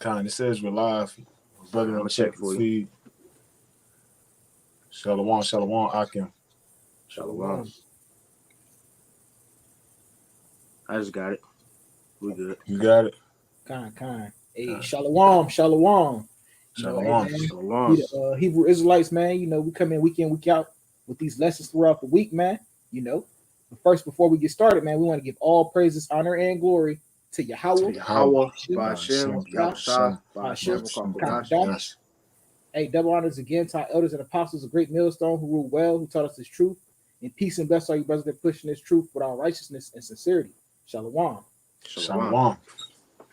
It says we're live. Brother, I'm want gonna to check check the for you. feed. Shalom, shalom, Akim. Shalom. I just got it. We good. You got it? Kind. Hey, Uh, shalom. Hey Shalom. man, we Shalom. the Hebrew Israelites, man. We come in week out with these lessons throughout the week, man. But first, before we get started, man, we want to give all praises, honor, and glory to To Yahweh, Yahweh. Yahweh, Hashem, Ba'ashem, Yahushua, Ba'ashem, Kwakwabash. Yes. Hey, double honors again to our elders and apostles, a great millstone who rule well, who taught us this truth. And peace and bless all you brothers that pushing this truth with all righteousness and sincerity. Shalom. Shalom.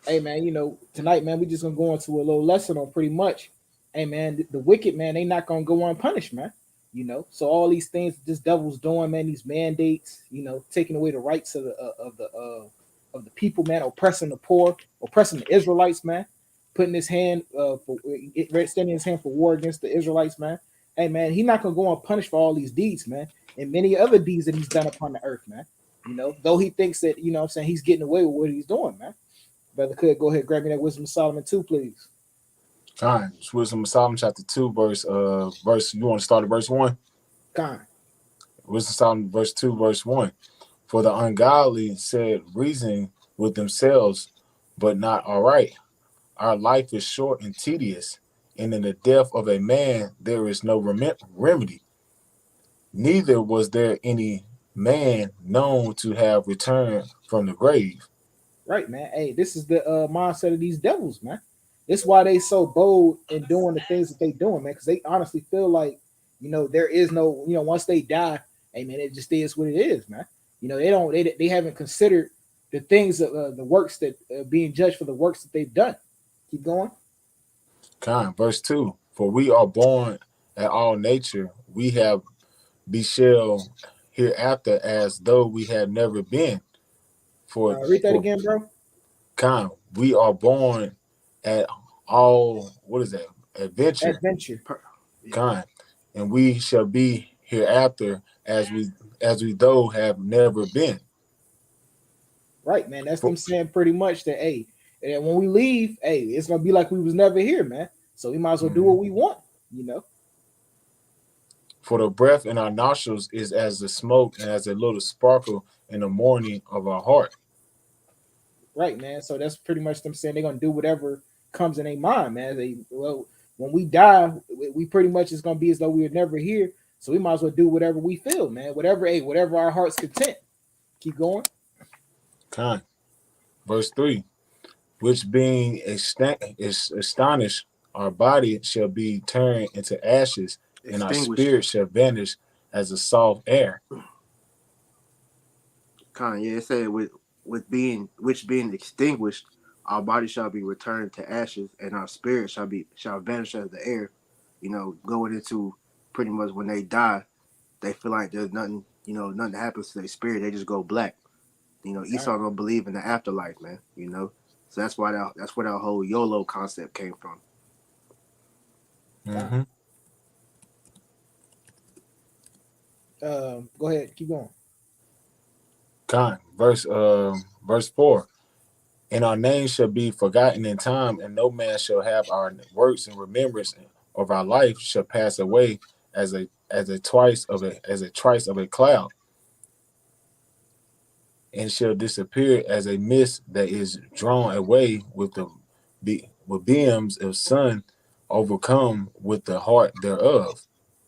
Hey man, tonight, man, we just gonna go into a little lesson on pretty much. Hey man, the wicked, man, they not gonna go unpunished, man. So all these things this devil's doing, man, these mandates, taking away the rights of the people, man, oppressing the poor, oppressing the Israelites, man, putting his hand extending his hand for war against the Israelites, man. Hey man, he not gonna go unpunished for all these deeds, man, and many other deeds that he's done upon the earth, man. Though he thinks that, what I'm saying, he's getting away with what he's doing, man. Brother, could go ahead and grab me that Wisdom of Solomon 2, please. Fine. It's Wisdom of Solomon chapter 2, verse. You want to start at verse 1? Kind. Wisdom of Solomon verse 2, verse 1. For the ungodly said reasoning with themselves, but not all right. Our life is short and tedious, and in the death of a man there is no remedy. Neither was there any man known to have returned from the grave. Right, man. Hey, this is the mindset of these devils, man. This is why they so bold in doing the things that they doing, man, because they honestly feel like, there is no, once they die, hey, man, it just is what it is, man. They haven't considered the things, the works that being judged for the works that they've done. Keep going. Verse 2. For we are born at all nature, we have be shall hereafter as though we had never been. Read that again, bro. We are born at all, what is that? Adventure. And we shall be hereafter as we though have never been. Right, man. That's them saying pretty much that, hey, and when we leave, hey, it's gonna be like we was never here, man. So we might as well do what we want, For the breath in our nostrils is as the smoke and as a little sparkle in the morning of our heart. Right, man. So that's pretty much them saying they're gonna do whatever comes in their mind, man. When we die, we pretty much is gonna be as though we were never here. So we might as well do whatever we feel, man. Whatever our heart's content. Keep going. Verse 3. Which being astonished, our body shall be turned into ashes, and our spirit shall vanish as a soft air. It said which being extinguished, our body shall be returned to ashes, and our spirit shall vanish as the air. Going into pretty much when they die, they feel like there's nothing, nothing happens to their spirit. They just go black. Esau don't believe in the afterlife, man. So that's where that whole YOLO concept came from. Mm-hmm. Go ahead, keep going. Verse 4. And our names shall be forgotten in time, and no man shall have our works in remembrance of our life shall pass away as a trice of a cloud, and shall disappear as a mist that is drawn away with beams of sun overcome with the heart thereof.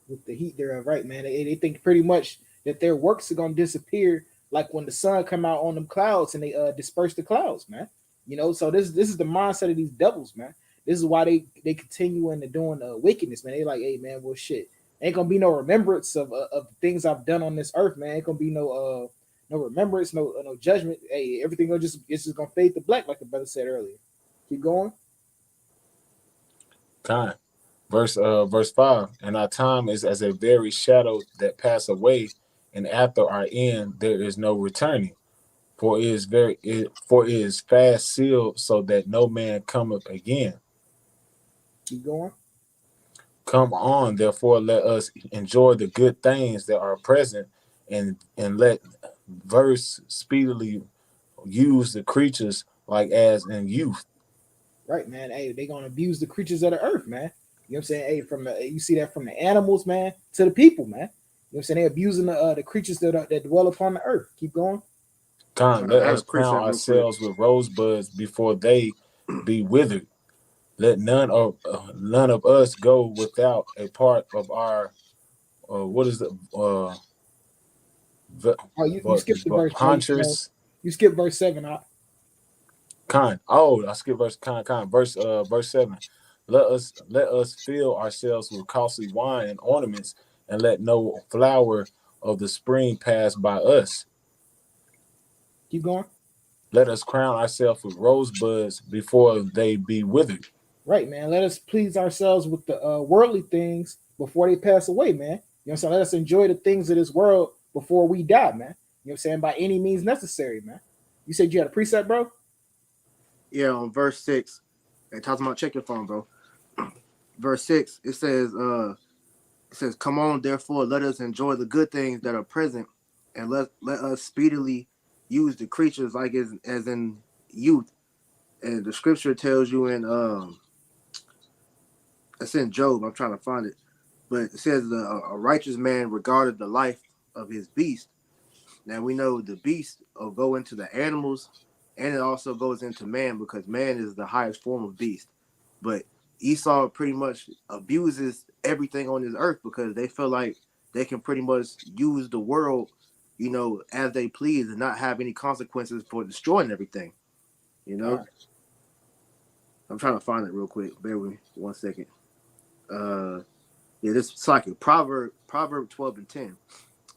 With the heat thereof, right, man. They think pretty much that their works are gonna disappear like when the sun come out on them clouds and they disperse the clouds, man. So this is the mindset of these devils, man. This is why they continue into doing wickedness, man. They like, hey, man, well, shit, ain't gonna be no remembrance of the things I've done on this earth, man. Ain't gonna be no remembrance, no judgment. Hey, everything it's just gonna fade to black, like the brother said earlier. Keep going. Verse 5. And our time is as a very shadow that pass away, and after our end there is no returning. For it is fast sealed, so that no man cometh again. Keep going. Come on, therefore, let us enjoy the good things that are present, and let verse speedily use the creatures like as in youth. Right, man. Hey, they gonna abuse the creatures of the earth, man. You know what I'm saying? Hey, from the you see that from the animals, man, to the people, man. You know what I'm saying? They abusing the creatures that dwell upon the earth. Keep going. Come, let I had us a crown precept real quick. ourselves with rosebuds before they be withered. Let none of us go without a part of our what is the Oh, you skipped the verse, bro. Ponchers You skipped verse 7. Con. Oh, I skipped verse 7. Let us fill ourselves with costly wine and ornaments, and let no flower of the spring pass by us. Keep going. Let us crown ourselves with rosebuds before they be withered. Right, man. Let us please ourselves with the worldly things before they pass away, man. You know what I'm saying? Let us enjoy the things of this world before we die, man. You know what I'm saying? By any means necessary, man. You said you had a precept, bro? Yeah, on verse 6, it talks about check your phone, bro. Verse 6, it says, "Come on, therefore, let us enjoy the good things that are present, and let us speedily use the creatures like as in youth." And the scripture tells you in it's in Job. I'm trying to find it, but it says a righteous man regarded the life of his beast. Now we know the beast will go into the animals, and it also goes into man because man is the highest form of beast. But Esau pretty much abuses everything on this earth because they feel like they can pretty much use the world, as they please and not have any consequences for destroying everything. You All know, right. I'm trying to find it real quick. Bear with me 1 second. Uh, yeah, this is like a Proverb 12:10.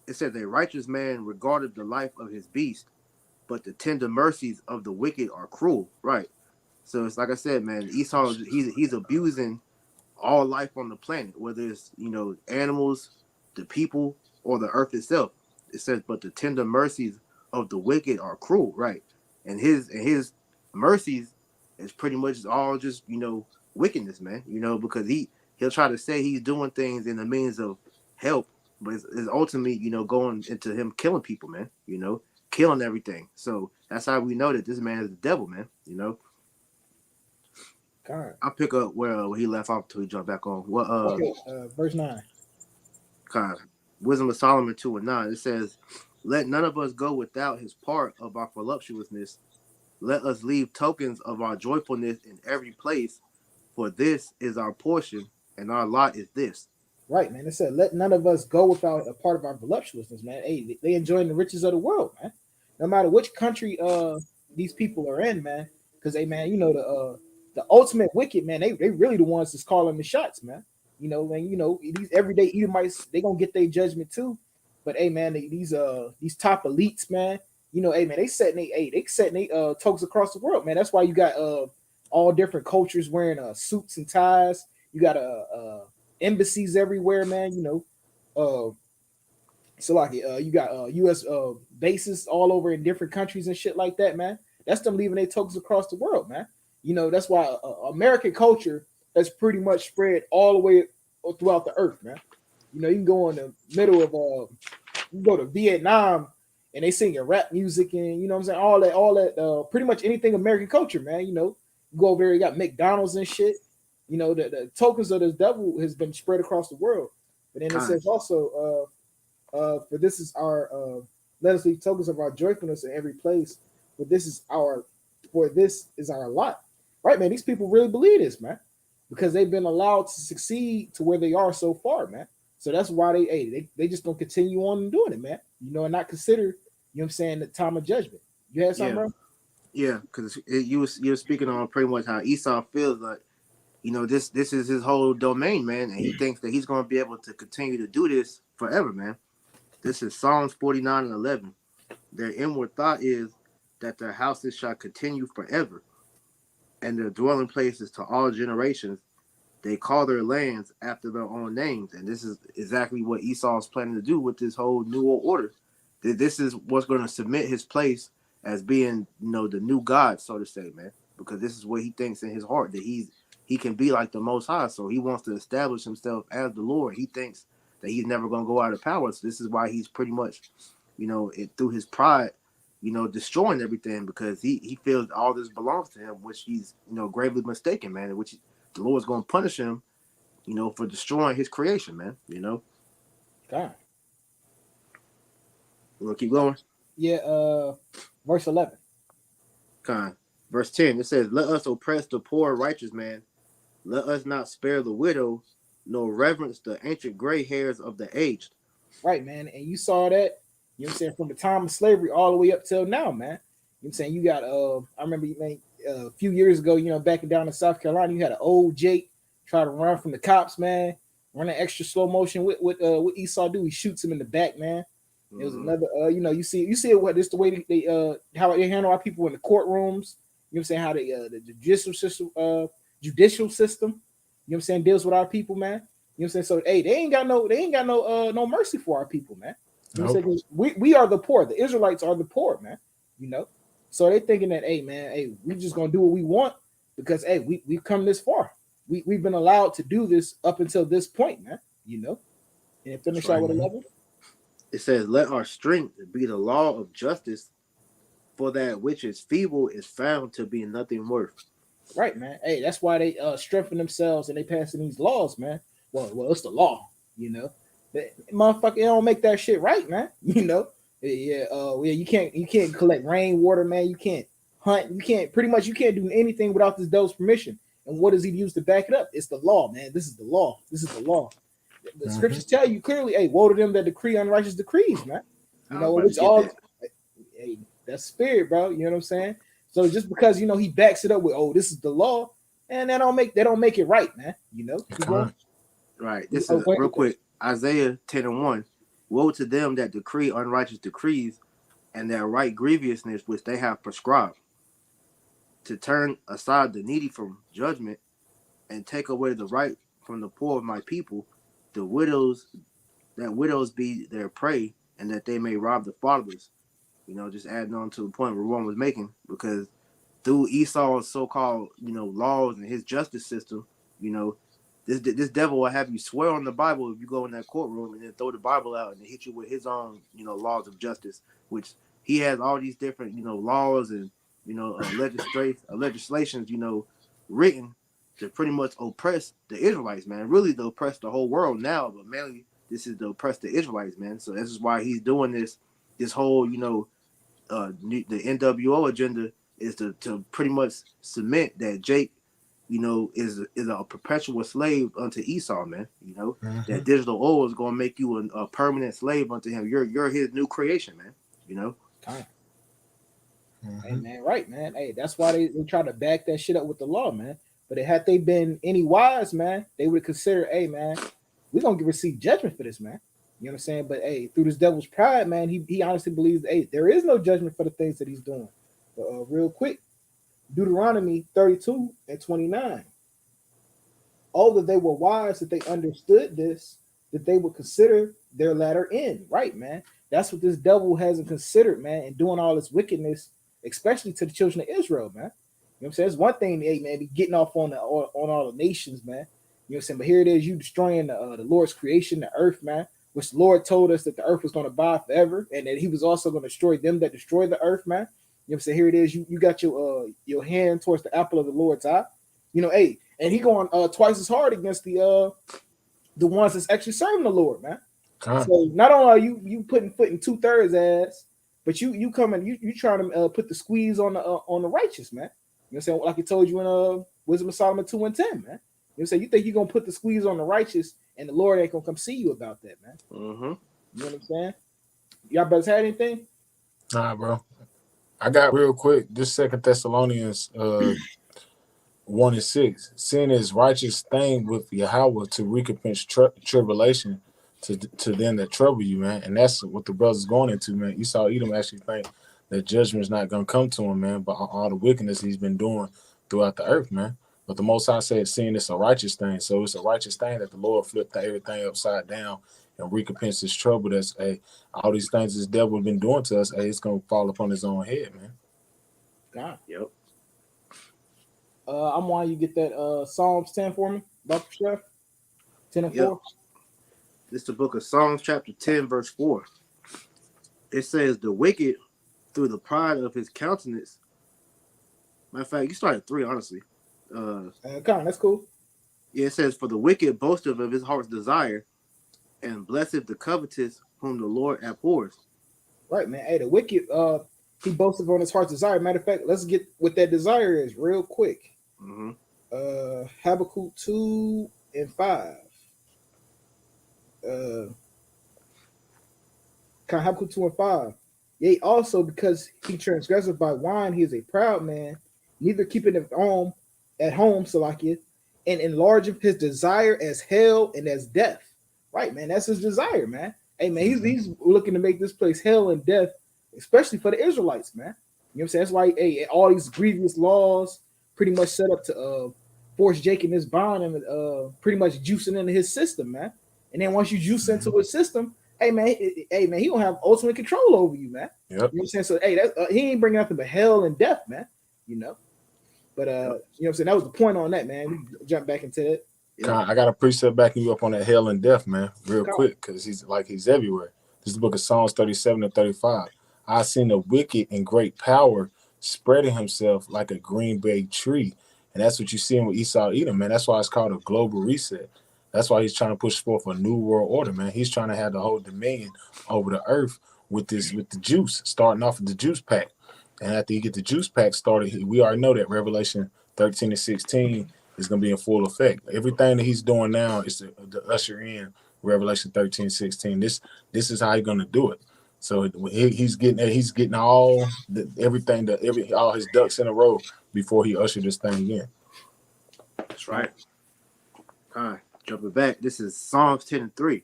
It says, "A righteous man regarded the life of his beast, but the tender mercies of the wicked are cruel." Right. So it's like I said, man. Esau, he's abusing all life on the planet, whether it's animals, the people, or the earth itself. It says, "But the tender mercies of the wicked are cruel." Right. And his mercies is pretty much all just wickedness, man. Because he'll try to say he's doing things in the means of help, but it's ultimately going into him killing people, man. Killing everything. So that's how we know that this man is the devil, man. All right. I'll pick up where he left off until he jump back on. What Okay. Verse 9. kind of Wisdom of Solomon 2:9. It says, "Let none of us go without his part of our voluptuousness. Let us leave tokens of our joyfulness in every place, for this is our portion, and our lot is this." Right, man. It said, let none of us go without a part of our voluptuousness, man. Hey, they enjoying the riches of the world, man. No matter which country these people are in, man. Because hey, man, the ultimate wicked, man. They really the ones that's calling the shots, man. These everyday Edomites, they gonna get their judgment too. But hey, man, these top elites, man. Hey, man, they setting they tokes across the world, man. That's why you got all different cultures wearing suits and ties. You got embassies everywhere, man. So like you got U.S. Bases all over in different countries and shit like that, man. That's them leaving their tokens across the world, man. That's why American culture has pretty much spread all the way throughout the earth, man. You can go in the middle of you go to Vietnam and they sing your rap music and what I'm saying, all that pretty much anything American culture, man. You go over there, you got McDonald's and shit. The tokens of this devil has been spread across the world. But then it Kind. says also, for this is our let us leave tokens of our joyfulness in every place. For this is our lot. Right, man. These people really believe this, man. Because they've been allowed to succeed to where they are so far, man. So that's why they just gonna continue on doing it, man. And not consider, what I'm saying, the time of judgment. You had something, Yeah, bro? yeah. Because you were speaking on pretty much how Esau feels like. This is his whole domain, man, and he thinks that he's going to be able to continue to do this forever, man. This is Psalms 49:11. Their inward thought is that their houses shall continue forever, and their dwelling places to all generations. They call their lands after their own names, and this is exactly what Esau's planning to do with this whole New World Order. This is what's going to submit his place as being, the new God, so to say, man. Because this is what he thinks in his heart that he can be like the Most High. So he wants to establish himself as the Lord. He thinks that he's never going to go out of power. So this is why he's pretty much, through his pride, destroying everything because he feels all this belongs to him, which he's gravely mistaken, man. Which the Lord's going to punish him, for destroying his creation, man. God. You want to keep going? Yeah. Verse 11. Con. Verse 10. It says, "Let us oppress the poor, righteous man. Let us not spare the widow, nor reverence the ancient gray hairs of the aged." Right, man. And you saw that, from the time of slavery all the way up till now, man. You got I remember a few years ago, back down in South Carolina, you had an old Jake try to run from the cops, man, running extra slow motion what Esau do. He shoots him in the back, man. It was another you see what this the way they how they handle our people in the courtrooms, how they the judicial system, deals with our people, man. So hey, they ain't got no mercy for our people, man. Nope. We are the poor. The Israelites are the poor, man. So they thinking that, hey, man, hey, we just gonna do what we want because hey, we've come this far. We've been allowed to do this up until this point, man. And finish out with 11. It says, "Let our strength be the law of justice, for that which is feeble is found to be nothing worth." Right, man. Hey, that's why they strengthen themselves and they passing these laws, man. Well, it's the law, motherfucker, they don't make that shit right, man. Yeah, you can't collect rainwater, man. You can't hunt. You can't do anything without this devil's permission. And what does he use to back it up? It's the law, man. This is the law. This is the law. The scriptures tell you clearly, hey, woe to them that decree unrighteous decrees, man. Hey, that's spirit, bro. You know what I'm saying? So just because he backs it up with, oh, this is the law, and they don't make it right, man. Right. This is real quick. Isaiah 10:1. "Woe to them that decree unrighteous decrees, and that write grievousness which they have prescribed, to turn aside the needy from judgment, and take away the right from the poor of my people, the widows be their prey, and that they may rob the fatherless." Just adding on to the point where Ron was making, because through Esau's so-called, laws and his justice system, this devil will have you swear on the Bible if you go in that courtroom and then throw the Bible out and hit you with his own, laws of justice, which he has all these different, laws and, legislations, written to pretty much oppress the Israelites, man. Really to oppress the whole world now, but mainly this is to oppress the Israelites, man. So this is why he's doing this whole, the NWO agenda is to pretty much cement that Jake, is a perpetual slave unto Esau, man. That digital oil is going to make you a permanent slave unto him. You're his new creation, man. Hey, man, right, man. Hey, that's why they try to back that shit up with the law, man. But had they been any wise, man, they would consider, hey, man, we're going to receive judgment for this, man. You know what I'm saying? But hey, through this devil's pride, man, he honestly believes, hey, there is no judgment for the things that he's doing. But real quick, Deuteronomy 32:29. Oh, that they were wise, that they understood this, that they would consider their latter end. Right, man. That's what this devil hasn't considered, man, and doing all this wickedness, especially to the children of Israel, man. You know what I'm saying? It's one thing, hey, man, be getting off on all the nations, man. You know what I'm saying? But here it is, you destroying the Lord's creation, the earth, man, which the Lord told us that the earth was going to abide forever, and that he was also going to destroy them that destroy the earth, man. You know what I'm saying? Here it is, you got your hand towards the apple of the Lord's eye. Hey, and he going twice as hard against the ones that's actually serving the Lord, man. So not only are you putting foot in 2/3 ass, but you coming, you trying to put the squeeze on the righteous, man. You know what I'm saying? Like he told you in Wisdom of Solomon 2:10, man. You know what I'm saying? You think you're gonna put the squeeze on the righteous, and the Lord ain't gonna come see you about that, man. You know what I'm saying? Y'all brothers had anything? Nah, bro. I got real quick. This 2 Thessalonians 1:6. Sin is righteous thing with Yahweh to recompense tribulation to them that trouble you, man. And that's what the brothers going into, man. Esau Edom actually think that judgment is not going to come to him, man, but all the wickedness he's been doing throughout the earth, man. But the Most High said sin is a righteous thing. So it's a righteous thing that the Lord flipped everything upside down and recompense his trouble. That's all these things this devil has been doing to us, it's going to fall upon his own head, man. God. Yep. I'm wanting you to get that Psalms 10 for me, Dr. Chef. 10 and 4. This is the book of Psalms, chapter 10, verse 4. It says, "The wicked through the pride of his countenance. Matter of fact, you start at 3, honestly. That's cool. Yeah, it says, for the wicked boasteth of his heart's desire, and blesseth the covetous whom the Lord abhors. Right, man. Hey, the wicked, he boasted on his heart's desire. Matter of fact, let's get what that desire is real quick. Mm-hmm. Habakkuk 2 and 5. Habakkuk 2 and 5. Yea, also because he transgresseth by wine, he is a proud man, neither keeping it at home, Salakia, and enlargeth his desire as hell and as death. Right, man. That's his desire, man. Hey, man, he's looking to make this place hell and death, especially for the Israelites, man. You know what I'm saying? That's why all these grievous laws pretty much set up to force Jake in this bond and pretty much juicing into his system, man. And then once you juice into his system, hey man, he gonna have ultimate control over you, man. Yep. You know what I'm saying? So hey, he ain't bringing nothing but hell and death, man. You know. But you know what I'm saying? That was the point on that, man. We jump back into it. I got a precept backing you up on that hell and death, man, real quick, because he's everywhere. This is the book of Psalms 37 and 35. I seen the wicked in great power spreading himself like a green bay tree. And that's what you see with Esau Edom, man. That's why it's called a global reset. That's why he's trying to push forth a new world order, man. He's trying to have the whole dominion over the earth with the juice, starting off with the juice pack. And after you get the juice pack started, we already know that Revelation 13 and 16 is going to be in full effect. Everything that he's doing now is to usher in Revelation 13, 16. This is how he's going to do it. So he's getting all his ducks in a row before he ushered this thing in. That's right. All right, jumping back. This is Psalms 10 and 3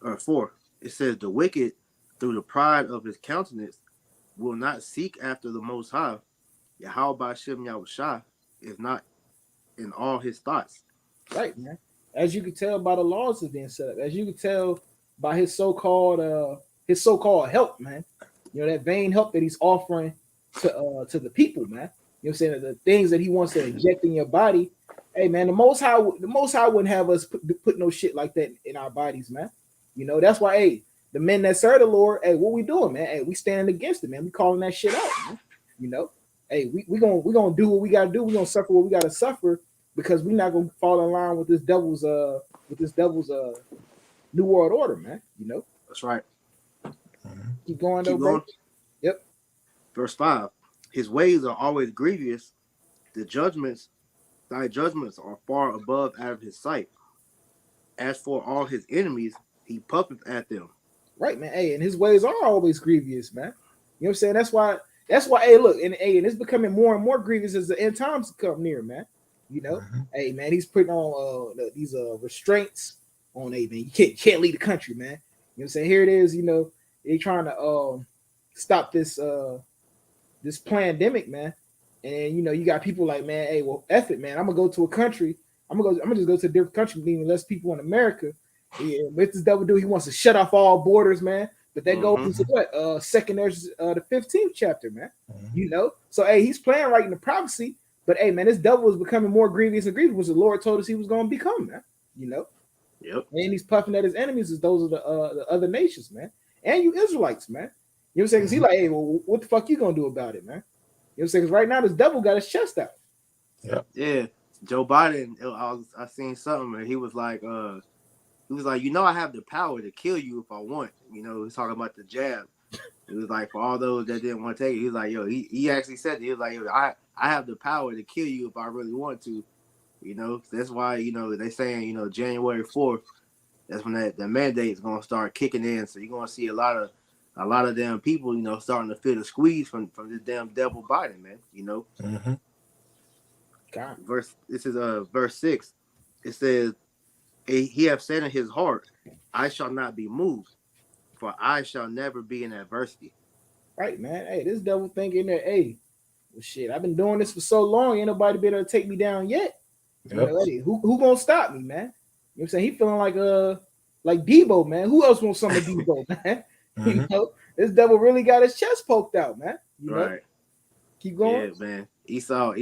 or 4. It says, the wicked through the pride of his countenance will not seek after the Most High. Yahweh Shem Yahushua is not in all his thoughts. Right, man. As you can tell by the laws that's being set up, as you can tell by his so-called help, man. You know, that vain help that he's offering to the people, man. You know what I'm saying? The things that he wants to inject in your body. Hey, man, the Most High wouldn't have us put no shit like that in our bodies, man. You know, that's why, hey, the men that serve the Lord, hey, what we doing, man? Hey, we standing against it, man. We calling that shit out, man. You know, hey, we gonna do what we gotta do. We gonna suffer what we gotta suffer because we're not gonna fall in line with this devil's new world order, man. You know, that's right. Keep going, though, bro. Yep. Verse 5. His ways are always grievous. Thy judgments are far above out of his sight. As for all his enemies, he puffeth at them. Right, man. Hey, and his ways are always grievous, man. You know what I'm saying? That's why. Hey, look, and it's becoming more and more grievous as the end times come near, man. You know, hey, man, he's putting on these restraints on, hey, man, you can't leave the country, man. You know what I'm saying? Here it is. You know, they trying to stop this pandemic, man. And you know, you got people like, man, hey, well, F it, man. I'm gonna go to a country. I'm gonna just go to a different country, meaning less people in America. Yeah, what this devil do? He wants to shut off all borders, man. But that goes into what? Second, there's the 15th chapter, man. You know, so hey, he's playing right in the prophecy. But hey, man, this devil is becoming more grievous and grievous, which the Lord told us he was going to become, man. You know. Yep. And he's puffing at his enemies as those are the other nations, man. And you Israelites, man. You know what I'm saying? Because he's like, hey, well, what the fuck you gonna do about it, man? You know what I'm saying? Because right now this devil got his chest out. Yeah. Joe Biden, I seen something and he was like, you know, I have the power to kill you if I want. You know, he's talking about the jab. It was like, for all those that didn't want to take it, he was like, yo, he actually said it. He was like, yo, I have the power to kill you if I really want to. You know, that's why, you know, they saying, you know, January 4th, that's when that mandate is gonna start kicking in. So you're gonna see a lot of damn people, you know, starting to feel the squeeze from this damn devil Biden, man. You know. God. This is verse 6. It says, he have said in his heart, I shall not be moved, for I shall never be in adversity. Right, man. Hey, this devil thinking that, hey, well, shit, I've been doing this for so long, ain't nobody been able to take me down yet. You know, hey, who gonna stop me, man? You know what I'm saying? He feeling like Debo, man. Who else wants some of Debo, man? You know, this devil really got his chest poked out, man. You know? Right. Keep going. Yeah, man. Esau,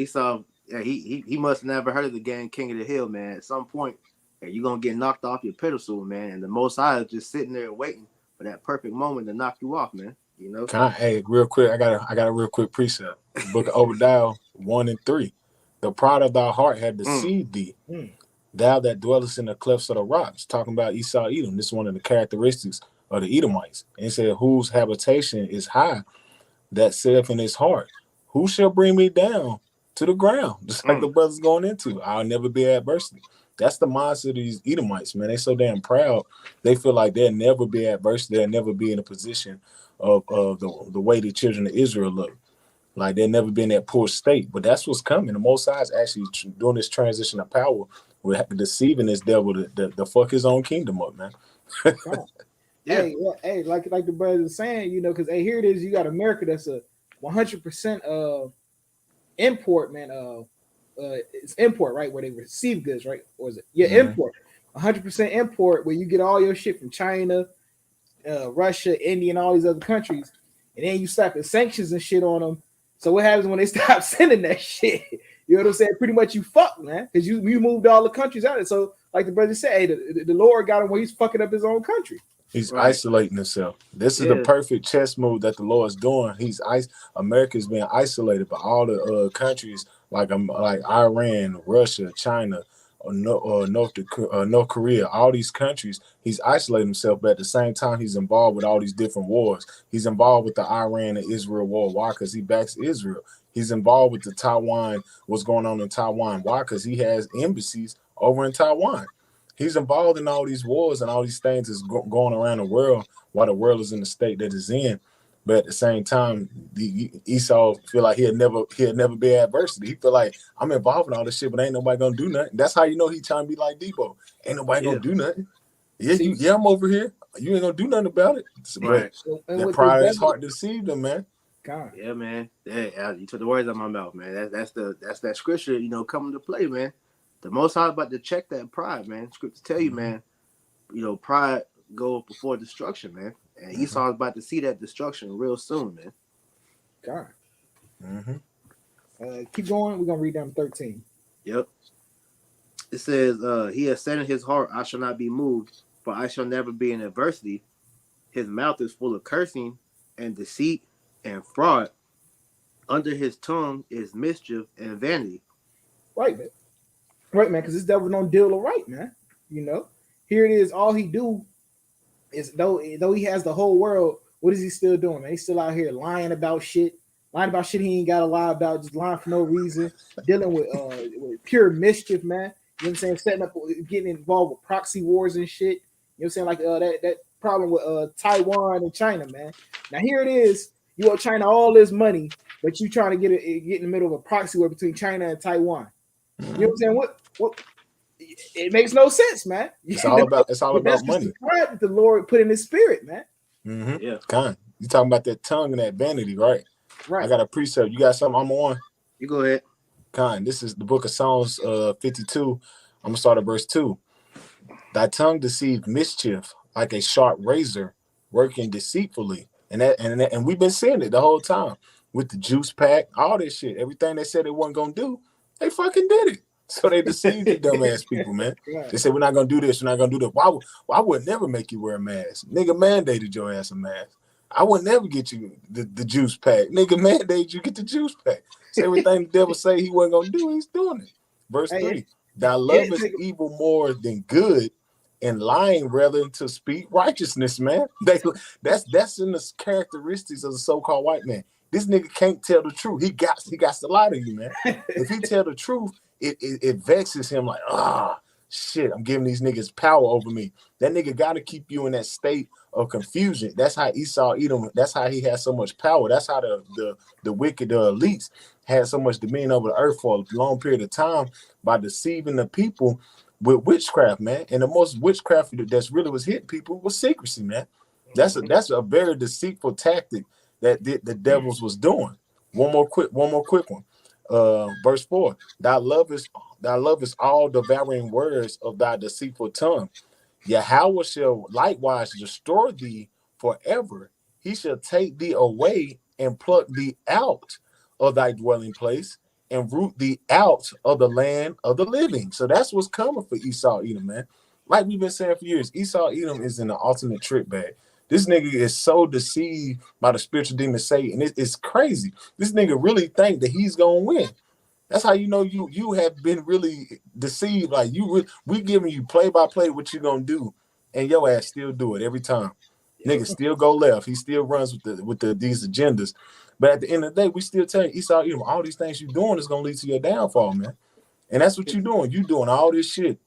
yeah, he must never heard of the game King of the Hill, man. At some point, yeah, you're gonna get knocked off your pedestal, man. And the Most High is just sitting there waiting for that perfect moment to knock you off, man. You know. Hey, real quick, I got a real quick precept. Book of Obadiah 1 and 3. The pride of thy heart had deceived thee, Mm. thou that dwellest in the clefts of the rocks. Talking about Esau Edom. This is one of the characteristics of the Edomites. And it said, whose habitation is high, that saith in his heart, who shall bring me down to the ground? Just like the brothers going into. I'll never be adversity. That's the mindset of these Edomites, man. They so damn proud. They feel like they'll never be adversity. They'll never be in a position of the way the children of Israel look. Like they'll never be in that poor state. But that's what's coming. The Most High is actually doing this transition of power with deceiving this devil to fuck his own kingdom up, man. Yeah. Hey, like the brother was saying, you know, because hey, here it is. You got America that's a 100% import, man. It's import, right? Where they receive goods, right? Or is it? Yeah, import. 100% import, where you get all your shit from China, Russia, India, and all these other countries, and then you slap the sanctions and shit on them. So what happens when they stop sending that shit? You know what I'm saying? Pretty much you fuck, man, because you moved all the countries out of it. So like the brother said, hey, the Lord got him where he's fucking up his own country. He's isolating himself. This is the perfect chess move that the Lord is doing. America's being isolated by all the countries like Iran, Russia, China, North Korea. All these countries, he's isolating himself, but at the same time, he's involved with all these different wars. He's involved with the Iran and Israel war. Why? Because he backs Israel. He's involved with the Taiwan. What's going on in Taiwan? Why? Because he has embassies over in Taiwan. He's involved in all these wars and all these things is going around the world while the world is in the state that it's in. But at the same time, Esau feel like he'll never be adversity. He feel like I'm involved in all this shit, but ain't nobody gonna do nothing. That's how you know he trying to be like Debo. Ain't nobody gonna do nothing. Yeah, I'm over here. You ain't gonna do nothing about it. Right. But that pride is hard to deceive them, man. God. Yeah, man. Yeah, you took the words out of my mouth, man. That's that scripture, you know, coming to play, man. The Most High about to check that pride, man. Scripture tell you, man, you know, pride go before destruction, man. And Esau is about to see that destruction real soon, man. God. Keep going. We're going to read down 13. Yep. It says, he has said in his heart, I shall not be moved, for I shall never be in adversity. His mouth is full of cursing and deceit and fraud. Under his tongue is mischief and vanity. Right, man. Right, man, because this devil don't deal right, man. You know, here it is. All he do is though he has the whole world. What is he still doing, man? He's still out here lying about shit he ain't got to lie about, just lying for no reason, dealing with pure mischief, man. You know what I'm saying? Setting up, getting involved with proxy wars and shit. You know what I'm saying? Like that problem with Taiwan and China, man. Now here it is. You owe China all this money, but you trying to get in the middle of a proxy war between China and Taiwan. You know what I'm saying? What? It makes no sense, man. It's all about money. The pride that the Lord put in His spirit, man. Yeah, you talking about that tongue and that vanity, right? Right. I got a precept. You got something I'm on? You go ahead. This is the book of Psalms 52. I'm gonna start at verse 2. Thy tongue deceived mischief like a sharp razor, working deceitfully, and we've been seeing it the whole time with the juice pack, all this shit. Everything they said they weren't gonna do, they fucking did it. So they deceived the dumbass people, man. Right. They said we're not gonna do this, we're not gonna do that. Why would never make you wear a mask? Nigga mandated your ass a mask. I would never get you the juice pack. Nigga mandated you get the juice pack. So everything the devil say he wasn't gonna do, he's doing it. Verse 3. Thy love is evil more than good, and lying rather than to speak righteousness, man. That's in the characteristics of the so-called white man. This nigga can't tell the truth. He got to lie to you, man. If he tell the truth, it vexes him like, shit, I'm giving these niggas power over me. That nigga got to keep you in that state of confusion. That's how Esau Edom, that's how he has so much power. That's how the wicked, the elites had so much dominion over the earth for a long period of time by deceiving the people with witchcraft, man. And the most witchcraft that's really was hitting people was secrecy, man. That's a very deceitful tactic that the devils was doing. One more quick one. Verse 4. Thy love is all devouring words of thy deceitful tongue. Yahweh shall likewise destroy thee forever. He shall take thee away and pluck thee out of thy dwelling place and root thee out of the land of the living. So that's what's coming for Esau Edom, man. Like we've been saying for years, Esau Edom is in the ultimate trick bag. This nigga is so deceived by the spiritual demon Satan. It's crazy. This nigga really think that he's gonna win. That's how you know you have been really deceived. Like we giving you play by play what you gonna do, and your ass still do it every time. Nigga still go left. He still runs with these agendas. But at the end of the day, we still tell you, Esau, all these things you're doing is gonna lead to your downfall, man. And that's what you're doing. You doing all this shit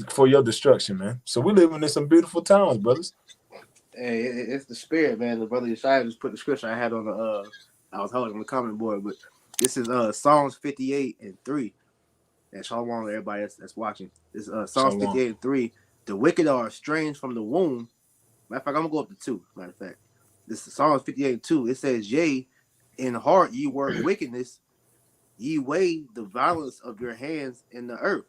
for your destruction, man. So we're living in some beautiful times, brothers. Hey, it's the spirit, man. The brother Yeshaya just put the scripture I had on the I was holding on the comment board, but this is Psalms 58:3. And shalom to everybody that's watching. This Psalms 58:3. The wicked are estranged from the womb. Matter of fact, I'm gonna go up to 2. Matter of fact, this is Psalms 58:2. It says, "Yea, in heart ye work wickedness, ye weigh the violence of your hands in the earth."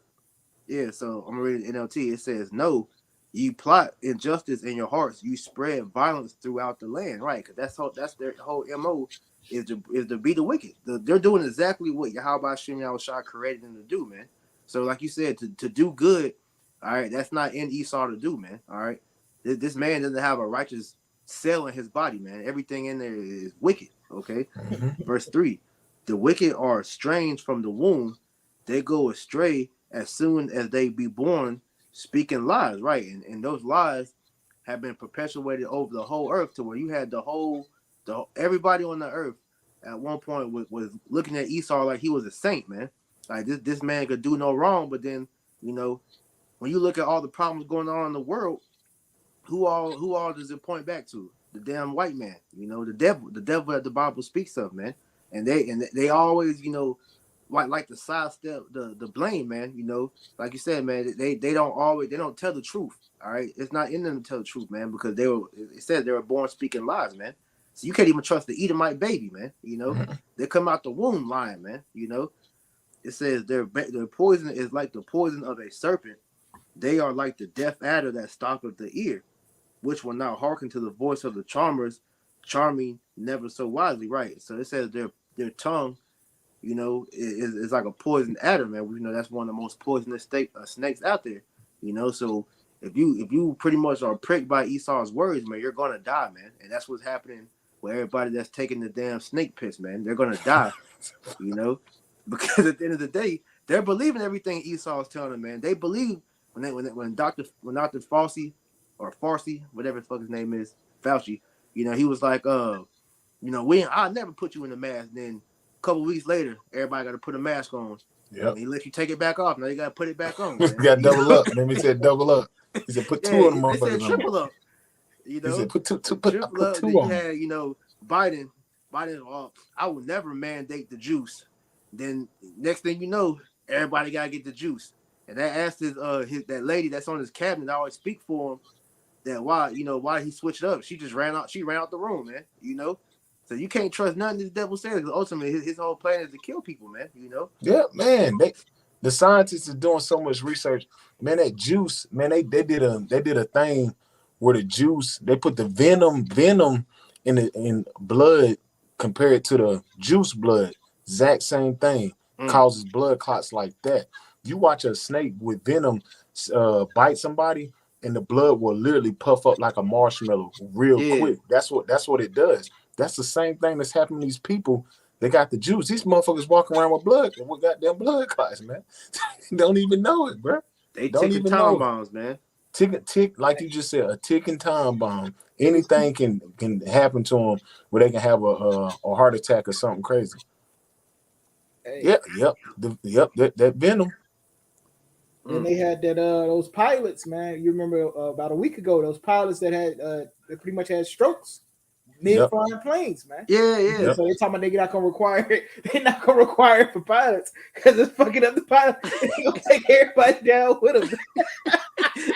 Yeah, so I'm reading NLT. It says, "No, you plot injustice in your hearts. You spread violence throughout the land." Right, because that's their whole MO is to be the wicked. They're doing exactly what Yahweh Shem Yahushua created them to do, man. So, like you said, to do good, all right, that's not in Esau to do, man. All right, this man doesn't have a righteous cell in his body, man. Everything in there is wicked. Okay, Verse 3: the wicked are estranged from the womb; they go astray as soon as they be born, speaking lies, right? And those lies have been perpetuated over the whole earth to where you had everybody on the earth at one point was looking at Esau like he was a saint, man. Like this man could do no wrong, but then, when you look at all the problems going on in the world, who all does it point back to? The damn white man, the devil that the Bible speaks of, man. And they always, like to sidestep the blame, man. Like you said, man, they don't tell the truth. All right, it's not in them to tell the truth, man, because it said they were born speaking lies, man. So you can't even trust the Edomite baby, man. They come out the womb lying, man. It says their poison is like the poison of a serpent. They are like the deaf adder that stoppeth the ear, which will not hearken to the voice of the charmers, charming never so wisely. Right. So it says their tongue, is like a poison adder, man. We know that's one of the most poisonous snakes out there. So if you pretty much are pricked by Esau's words, man, you're gonna die, man. And that's what's happening with everybody that's taking the damn snake piss, man. They're gonna die, because at the end of the day, they're believing everything Esau is telling them, man. They believe when Dr. Fauci or Farsi, whatever the fuck his name is, Fauci, he was like, I'll never put you in a mask. Then a couple weeks later, everybody got to put a mask on. Yeah. He let you take it back off. Now you got to put it back on. Man. You got to double up. Then he said double up. He said put two of them motherfuckers on. He said triple up. He said put two triple up. Then you had, Biden, I will never mandate the juice. Then next thing you know, everybody got to get the juice. And that asked that lady that's on his cabinet, I always speak for him, that why he switched up. She just ran out the room, man. So you can't trust nothing this devil says, because ultimately his whole plan is to kill people, man. Yeah, man. The scientists are doing so much research. Man, that juice, man, they did a thing where the juice, they put the venom in blood compared to the juice blood. Exact same thing. Causes blood clots like that. You watch a snake with venom bite somebody, and the blood will literally puff up like a marshmallow real quick. That's what it does. That's the same thing that's happening to these people. They got the juice. These motherfuckers walking around with goddamn blood clots, man. Don't even know it, bro. They don't ticking even time bombs, man. Tick, like you just said, a ticking time bomb. Anything can happen to them where they can have a heart attack or something crazy. Hey. That venom. Then they had those pilots, man. You remember about a week ago, those pilots that had they pretty much had strokes mid-flying planes, man. Yeah. So they're talking about they're not gonna require it for pilots because it's fucking up the pilot. They're gonna take everybody down with them.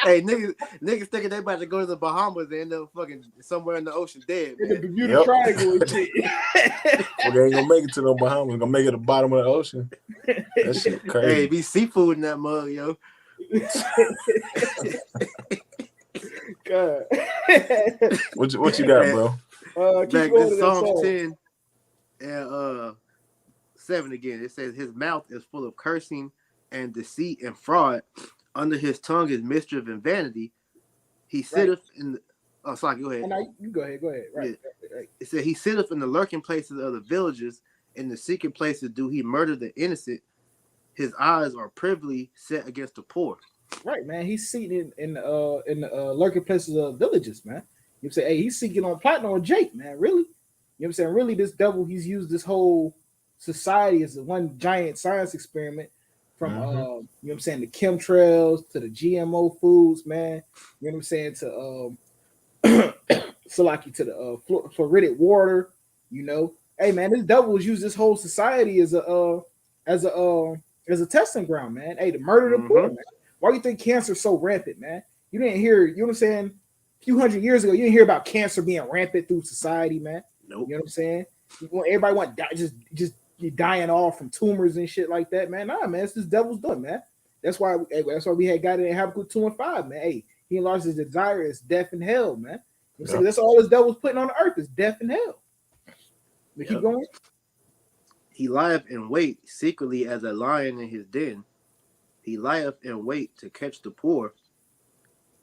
Hey, niggas thinking they about to go to the Bahamas and end up fucking somewhere in the ocean dead, man. In the Bermuda Triangle and shit. Well, they ain't gonna make it to the Bahamas. They're gonna make it to the bottom of the ocean. That shit crazy. Hey, be seafood in that mug, yo. God. What you got, bro? Back to Psalms 10 and 7 again. It says his mouth is full of cursing and deceit and fraud. Under his tongue is mischief and vanity. He sitteth in Oh, sorry, go ahead. And now you go ahead. Right. Yeah. Right. It said he sitteth in the lurking places of the villages, in the secret places do he murder the innocent. His eyes are privily set against the poor. Right, man. He's seated in the lurking places of villages, man. You say, hey, he's seeking on platinum or Jake, man. Really? You know what I'm saying? Really, this devil, he's used this whole society as one giant science experiment from Mm-hmm. you know what I'm saying, the chemtrails to the GMO foods, man. You know what I'm saying, to Salaki, to the fluoridated water, you know. Hey man, this devil has used this whole society as a as a testing ground, man. Hey, to murder the poor, man. Why do you think cancer is so rampant, man? You didn't hear, you know what I'm saying? A few hundred years ago, you didn't hear about cancer being rampant through society, man. Nope. You know what I'm saying? Everybody want just you dying off from tumors and shit like that, man. Nah, man, it's this devil's doing, man. That's why we had got it in Habakkuk 2 and 5, man. Hey, he enlarged his desire is death and hell, man. You know, that's all this devil's putting on the earth is death and hell. We keep going. He lieth in wait secretly as a lion in his den. He lieth in wait to catch the poor.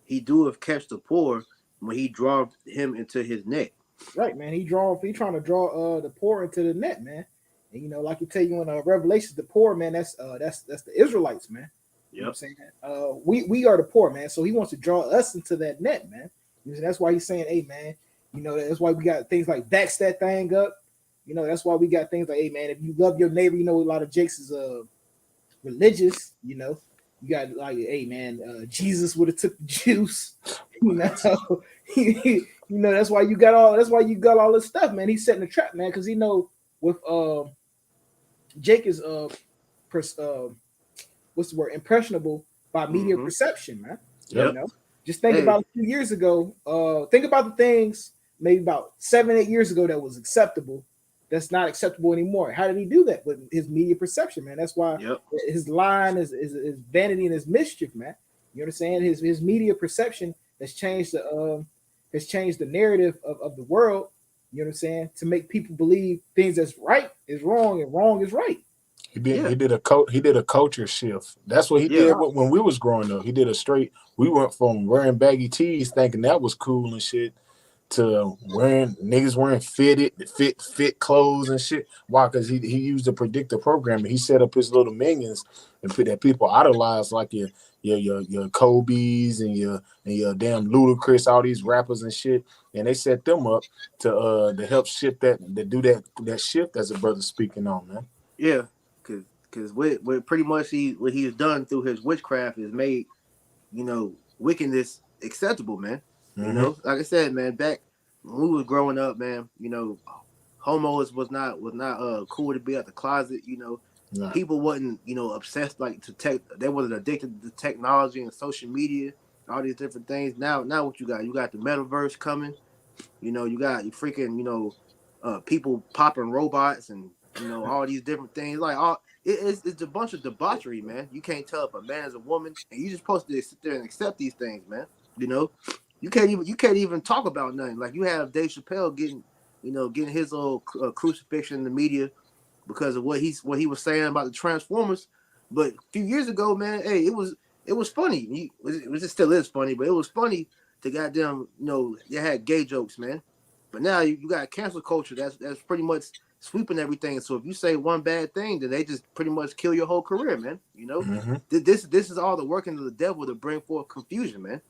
He doeth catch the poor when he draweth him into his net. Right, man. He trying to draw the poor into the net, man. And you know, like you tell you in Revelations, the poor, man, that's the Israelites, man. You know what I'm saying? We are the poor, man. So he wants to draw us into that net, man. That's why he's saying, hey, man, you know, that's why we got things like backs that thing up. You know, that's why we got things like, hey, man, if you love your neighbor, you know, a lot of Jakes is religious, you know. You got like, hey, man, Jesus would have took the juice, you know. You know, that's why you got all this stuff, man. He's setting a trap, man, because he know with Jake is what's the word, impressionable by media perception, man. You know, just think about a few years ago. Think about the things maybe about 7-8 years ago that was acceptable. That's not acceptable anymore. How did he do that? With his media perception, man. That's why his line is vanity and his mischief, man. You understand? His media perception has changed the narrative of the world. You know what I'm saying? To make people believe things that's right is wrong and wrong is right. He did a culture shift. That's what he did when we was growing up. He did a straight. We went from wearing baggy tees, thinking that was cool and shit, to niggas wearing fit clothes and shit. Why? Because he used a predictive program and he set up his little minions and put that people idolize, like your Kobe's and your damn Ludacris, all these rappers and shit, and they set them up to help shift that, to do that shift as a brother speaking on, man. Yeah, because what pretty much what he's done through his witchcraft is made, you know, wickedness acceptable, man. You know, like I said, man, back when we was growing up, man, you know, homos was not cool to be at the closet. You know, people wasn't, you know, obsessed like to tech. They wasn't addicted to technology and social media, all these different things. Now what you got? You got the metaverse coming. You know, you got freaking, you know, people popping robots and, you know, all these different things. Like it's a bunch of debauchery, man. You can't tell if a man is a woman, and you just supposed to sit there and accept these things, man. You know. You can't even talk about nothing. Like you have Dave Chappelle getting his little crucifixion in the media because of what he was saying about the Transformers. But a few years ago, man, hey, it was funny. It still is funny, but it was funny to goddamn, you know, they had gay jokes, man. But now you got cancel culture that's pretty much sweeping everything. So if you say one bad thing, then they just pretty much kill your whole career, man. You know, this is all the working of the devil to bring forth confusion, man.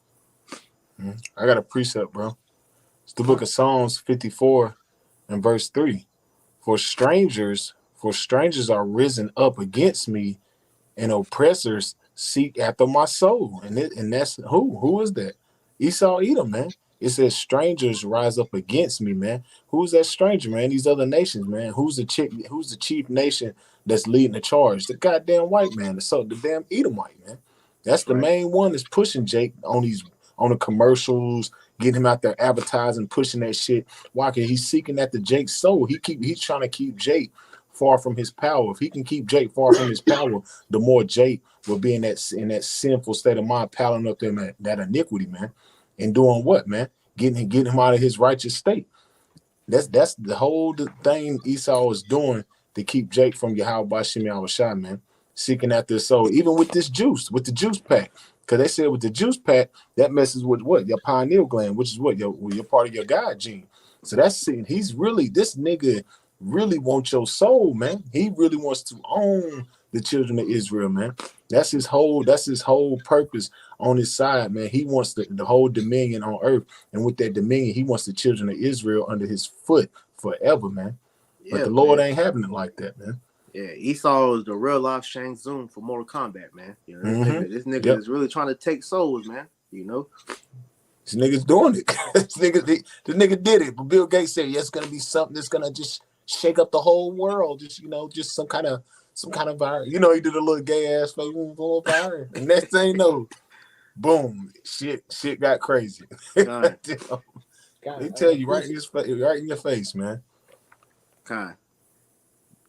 I got a precept, bro. It's the book of Psalms 54 and verse 3. For strangers are risen up against me, and oppressors seek after my soul. And that's who is that? Esau Edom, man. It says strangers rise up against me, man. Who's that stranger, man? These other nations, man. Who's the chief nation that's leading the charge? The goddamn white man. The damn Edomite, man. That's the main one that's pushing Jake on the commercials, getting him out there advertising, pushing that shit. Why? Because he's seeking after Jake's soul. He's trying to keep Jake far from his power. If he can keep Jake far from his power, the more Jake will be in that sinful state of mind, piling up them that iniquity, man. And doing what, man? Getting him out of his righteous state. That's the whole thing Esau is doing to keep Jake from Yahweh Bashim Yahushua, man. seeking after the soul. Even with this juice, with the juice pack. Because they said with the juice pack, that messes with what? Your pineal gland, which is what? Your part of your God gene. So that's it. He's really, this nigga really wants your soul, man. He really wants to own the children of Israel, man. That's his whole purpose on his side, man. He wants the whole dominion on earth. And with that dominion, he wants the children of Israel under his foot forever, man. But Yeah, the Lord man. ain't having it like that, man. Yeah, Esau is the real life Shang Tsung for Mortal Kombat, man. You know, this nigga Yep. is really trying to take souls, man. You know, This nigga's doing it. this nigga did it. But Bill Gates said, yeah, it's gonna be something that's gonna just shake up the whole world. Just just some kind of virus. You know, he did a little gay ass face virus. And next thing you know, boom, shit got crazy. God. They tell you right in your face, man. God.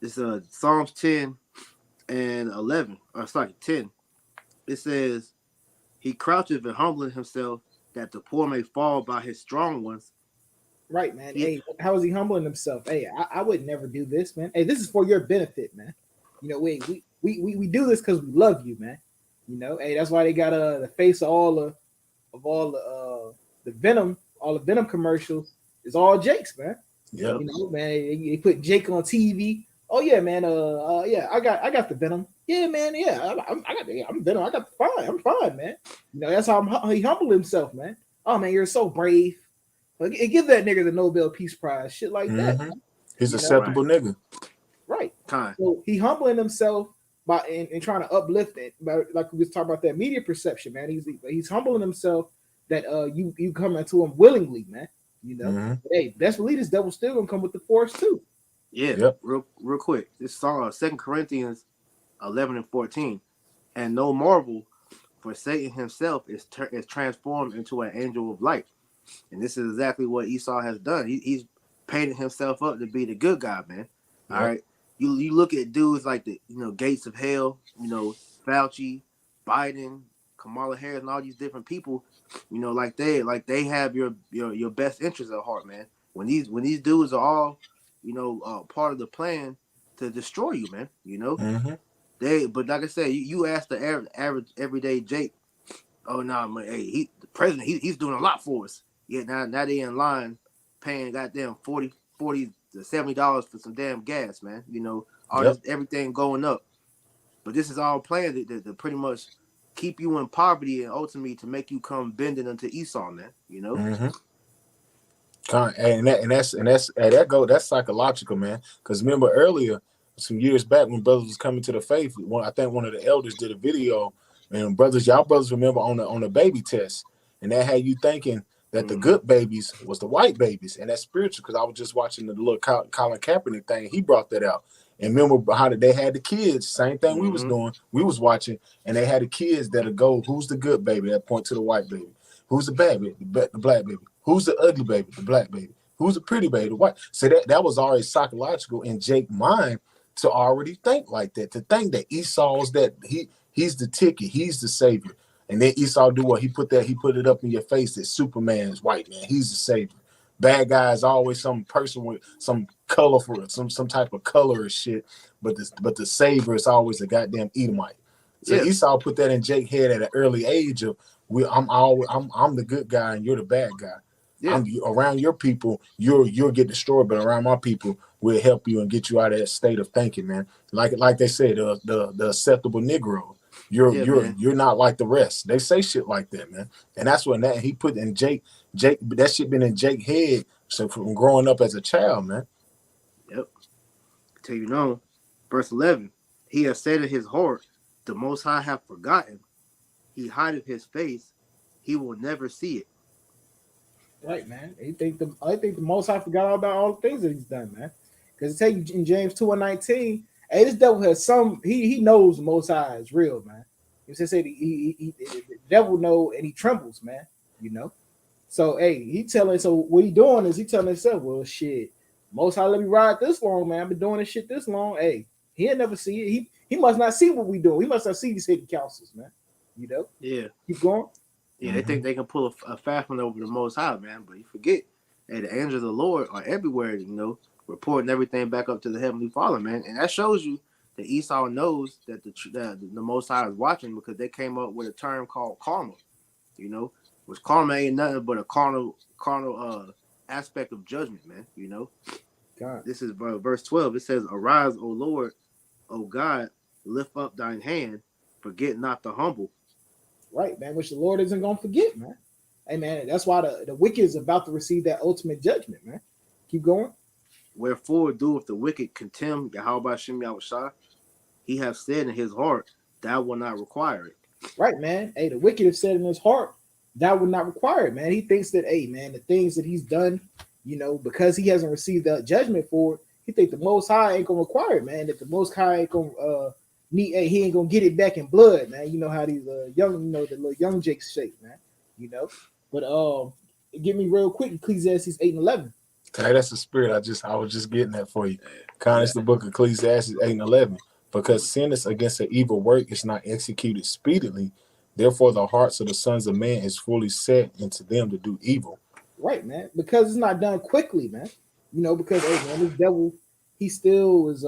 It's Psalms 10 and 11. Or sorry, 10. It says, he croucheth and humbleth himself, that the poor may fall by his strong ones. Right, man. Hey, how is he humbling himself? Hey, I would never do this, man. Hey, this is for your benefit, man. You know, we do this because we love you, man. You know, hey, that's why they got the face of all the Venom, all the Venom commercials is all Jake's, man. Yep. You know, man, they put Jake on TV. Oh yeah, man. Yeah, I got the Venom. Yeah, man. Yeah, I'm Venom. I'm fine, man. You know, that's how he humbled himself, man. Oh man, you're so brave. Like, give that nigga the Nobel Peace Prize, shit like that. Man. He's acceptable nigga. Right. Time. So he humbling himself by and trying to uplift it. Like we was talking about that media perception, man. He's humbling himself that you come into him willingly, man. You know, but, hey, best believe this devil still gonna come with the force too. Yeah. Yep. Real quick. This song, 2 Corinthians 11 and 14, and no marvel, for Satan himself is transformed into an angel of light. And this is exactly what Esau has done. He's painted himself up to be the good guy, man. All right. You look at dudes like the Gates of Hell, Fauci, Biden, Kamala Harris, and all these different people, like they have your best interests at heart, man. When these dudes are all, part of the plan to destroy you, man. But like I said, you ask the average everyday Jake, oh no, man, hey, the president, he's doing a lot for us. Yeah, now they in line paying goddamn $40 to $70 for some damn gas, man. This everything going up. But this is all planned to pretty much keep you in poverty and ultimately to make you come bending unto Esau, man. That's psychological, man. Because remember earlier, some years back when brothers was coming to the faith, I think one of the elders did a video, and y'all brothers remember on the baby test, and that had you thinking that the good babies was the white babies, and that's spiritual. Because I was just watching the little Colin Kaepernick thing, he brought that out. And remember how they had the kids, same thing we was doing, we was watching, and they had the kids that'll go, who's the good baby? That point to the white baby. Who's the bad baby? The black baby. Who's the ugly baby? The black baby. Who's the pretty baby? The white. So that was already psychological in Jake's mind to already think like that, to think that Esau's that he's the ticket, he's the savior. And then Esau do what? He put it up in your face that Superman is white, man. He's the savior. Bad guy is always some person with some colorful, some type of color or shit. But the savior is always a goddamn Edomite. So Esau put that in Jake's head at an early age of I'm the good guy and you're the bad guy. Yeah. Around your people, you'll get destroyed, but around my people, we'll help you and get you out of that state of thinking, man. Like they said, the acceptable Negro. You're not like the rest. They say shit like that, man. And that's when he put in Jake, that shit been in Jake's head. So from growing up as a child, man. Yep. Till verse 11, he has said in his heart, the Most High have forgotten. He hideth his face. He will never see it. Right, man. I think the Most High forgot all about all the things that he's done, man. Because it tell you in James 2:19, hey, this devil has he knows the Most High is real, man. He said the devil know and he trembles, man. So hey, so what he doing is he telling himself, well, shit, Most High let me ride this long, man. I've been doing this shit this long. Hey, he'll never see it. He must not see what we do. He must not see these hidden counsels, man. Yeah. Keep going. Yeah, they think they can pull a fast one over the Most High, man. But you forget, hey, the angels of the Lord are everywhere, reporting everything back up to the Heavenly Father, man. And that shows you that Esau knows that the Most High is watching, because they came up with a term called karma. You know, which karma ain't nothing but a carnal aspect of judgment, man. You know, God. this is verse 12. It says, "Arise, O Lord, O God, lift up thine hand, forget not the humble." Right, man, which the Lord isn't gonna forget, man. Hey man, that's why the wicked is about to receive that ultimate judgment, man. Keep going. Wherefore doeth the wicked contemn Yahweh Shem Yahushua? He hath said in his heart, thou will not require it. Right, man. Hey, the wicked have said in his heart that would not require it, man. He thinks that, hey, man, the things that he's done, because he hasn't received the judgment for it, he think the Most High ain't gonna require it, man. That the Most High ain't gonna he ain't gonna get it back in blood, man. You know how these young, the little young Jakes shake, man. But give me real quick, Ecclesiastes 8:11. Hey, that's the spirit. I was just getting that for you. It's the book of Ecclesiastes 8:11. Because sin is against an evil work is not executed speedily. Therefore, the hearts of the sons of man is fully set into them to do evil. Right, man. Because it's not done quickly, man. Because hey, man, this devil, he still is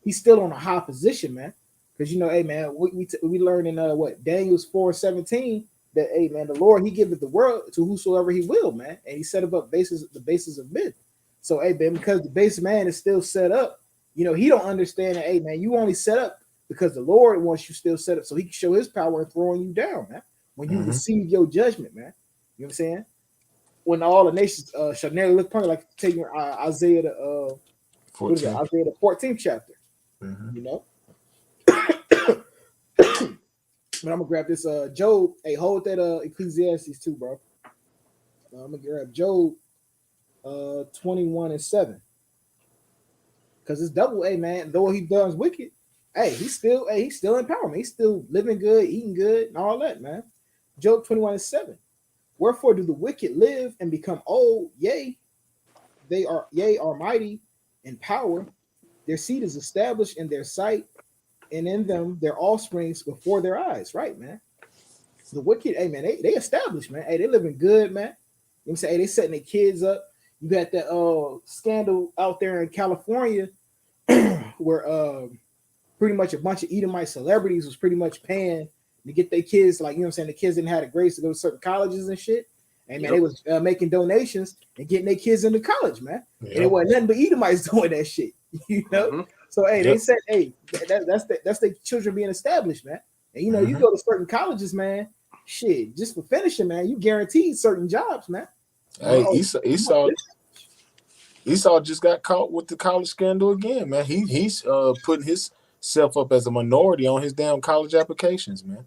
he's still on a high position, man. Because hey, man, we learn in Daniel's 4:17 that hey, man, the Lord, he giveth the world to whosoever he will, man, and he set up the basis of men. So hey, man, because the base man is still set up, he don't understand that hey, man, you only set up because the Lord wants you still set up so he can show his power in throwing you down, man. When you receive your judgment, man, you know what I'm saying? When all the nations shall nearly look upon, like take your Isaiah the 14. Isaiah the 14th chapter. But I'm gonna grab this Job. Hey, hold that Ecclesiastes too, bro. I'm gonna grab Job 21:7. Because it's double, hey man, though he does wicked, he's still in power, man. He's still living good, eating good, and all that, man. Job 21:7. Wherefore do the wicked live and become old? Yea, they are mighty in power. Their seed is established in their sight, and in them their offsprings before their eyes. Right, man. The wicked, hey man, they established, man. Hey, they living good, man. You know what I'm saying? Hey, they setting their kids up. You got that scandal out there in California where pretty much a bunch of Edomite celebrities was pretty much paying to get their kids, like, the kids didn't have the grades to go to certain colleges and shit. And man, they was making donations and getting their kids into college, man. And it wasn't nothing but Edomites doing that shit, So hey, they said, hey, that's the children being established, man. And you go to certain colleges, man. Shit, just for finishing, man, you guaranteed certain jobs, man. Hey, Esau just got caught with the college scandal again, man. He's putting himself up as a minority on his damn college applications, man,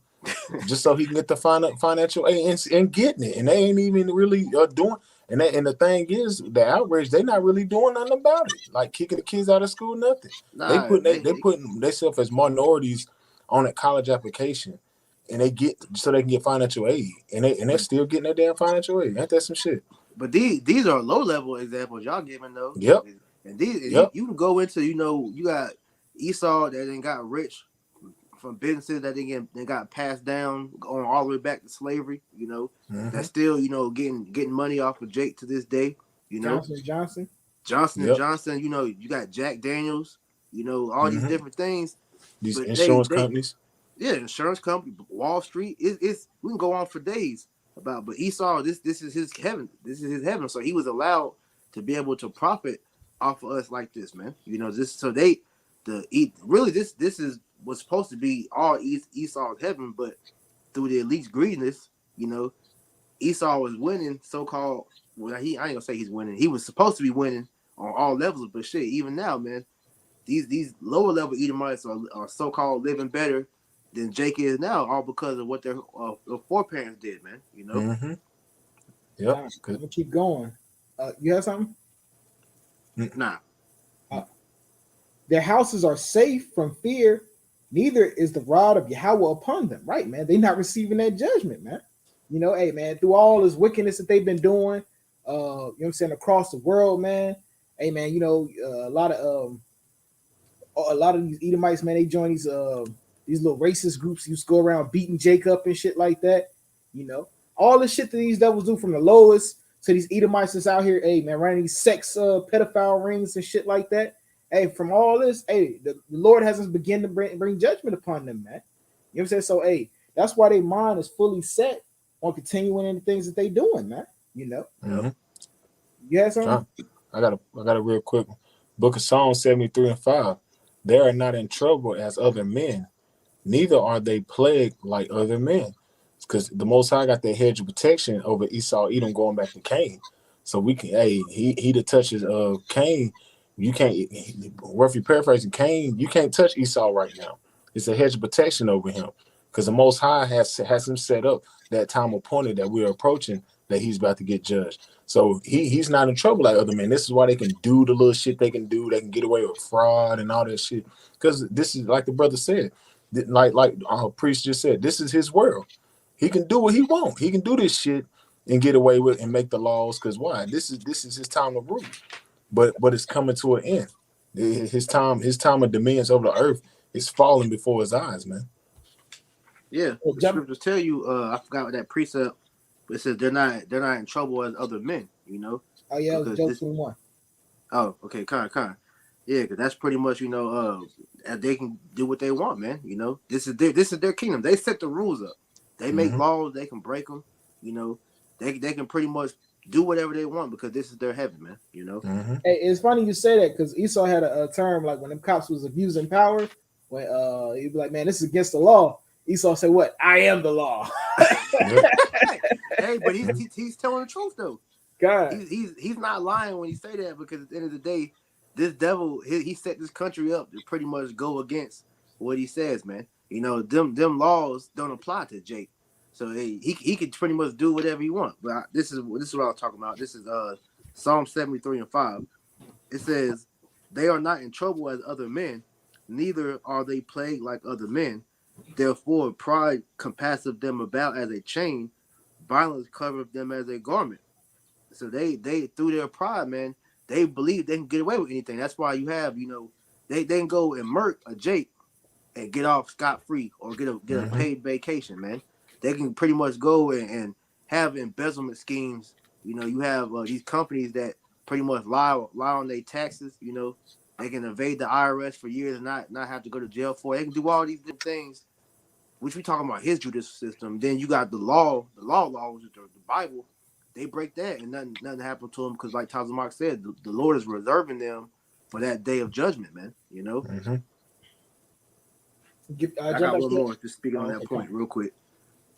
just so he can get the financial aid and getting it, and they ain't even really doing. And the thing is, the outrage, they not really doing nothing about it, like kicking the kids out of school, nothing. They putting themselves as minorities on a college application, and they can get financial aid, and they're still getting their damn financial aid. Ain't that some shit? But these are low level examples y'all giving though. Yep. And you can go into you got Esau that then got rich from businesses that they got passed down going all the way back to slavery. That's still getting money off of Jake to this day. Johnson. Johnson. You got Jack Daniels. All these different things. These insurance companies. Yeah, insurance company, Wall Street. It's we can go on for days about, but Esau, this is his heaven. This is his heaven. So he was allowed to be able to profit off of us like this, man. This is was supposed to be all Esau's heaven, but through the elite's greediness, Esau was winning so-called. Well, I ain't gonna say he's winning. He was supposed to be winning on all levels, but shit, even now, man, these lower level Edomites are so-called living better than Jake is now, all because of what their foreparents did, man. Yep. I'm gonna keep going. You have something? Nah. Their houses are safe from fear, neither is the rod of Yahweh upon them. Right, man. They're not receiving that judgment, man. Hey, man, through all this wickedness that they've been doing, across the world, man. Hey, man, a lot of these Edomites, man, they join these little racist groups. Used to go around beating Jacob and shit like that. All the shit that these devils do, from the lowest to these Edomites that's out here, hey man, running these sex pedophile rings and shit like that. hey, from all this, hey, the Lord hasn't begun to bring judgment upon them, man. You know what I'm saying? So, hey, that's why their mind is fully set on continuing in the things that they doing, man. You know, Mm-hmm. you had something? I got a real quick one. Book of Psalms 73:5. They are not in trouble as other men, neither are they plagued like other men. Because the Most High got that hedge of protection over Esau, Edom, going back to Cain. So we can, hey, he that touches Cain, you can't. Roughly paraphrasing, Cain, you can't touch Esau right now. It's a hedge of protection over him, because the Most High has him set up that time appointed that we're approaching, that he's about to get judged. So he's not in trouble like other men. This is why they can do the little shit they can do. They can get away with fraud and all that shit. Because this is, like the brother said, like our priest just said, this is his world. He can do what he wants. He can do this shit and get away with it and make the laws. Because why? This is his time to rule. But it's coming to an end. His time of dominion over the earth is falling before his eyes, man. Yeah, the scriptures tell you. I forgot what that precept. It says they're not in trouble as other men. You know. Oh yeah, it was Job 21. Oh, okay, kind. Yeah, because that's pretty much, you know, they can do what they want, man. You know, this is their kingdom. They set the rules up. They make laws. They can break them. You know, they can pretty much do whatever they want because this is their heaven, man. You know. Hey, it's funny you say that because Esau had a term like when them cops was abusing power, when he'd be like, "Man, this is against the law." Esau said, "What? I am the law." Hey, but he's telling the truth though. God, he's not lying when he say that, because at the end of the day, this devil he set this country up to pretty much go against what he says, man. You know, them laws don't apply to Jake, so he could pretty much do whatever he wants. But this is what I'm talking about. This is Psalm 73:5. It says, "They are not in trouble as other men, neither are they plagued like other men. Therefore, pride compasseth them about as a chain, violence covereth them as a garment." So they through their pride, man, they believe they can get away with anything. That's why you have, you know, they can go and murk a Jake and get off scot-free or get a paid vacation, man. They can pretty much go and have embezzlement schemes. You know, you have these companies that pretty much lie on their taxes. You know, they can evade the IRS for years and not have to go to jail for it. They can do all these different things, which we talking about his judicial system. Then you got the law, which is the Bible. They break that and nothing happened to them, because like Taza Mark said, the Lord is reserving them for that day of judgment, man. You know. I got one more just speaking on that point real quick.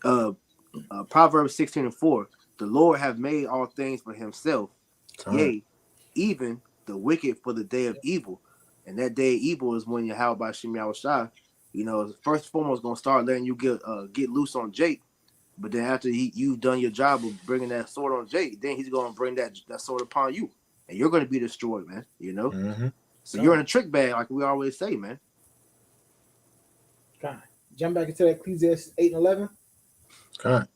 Proverbs 16:4. The Lord have made all things for himself, yea, even the wicked for the day of evil. And that day of evil is when Yahweh by Shem Yahushua, you know, first and foremost gonna start letting you get loose on Jake. But then after you've done your job of bringing that sword on Jake, then he's going to bring that sword upon you. And you're going to be destroyed, man. You know? So you're in a trick bag, like we always say, man. God. Jump back into that Ecclesiastes 8 and 11. God.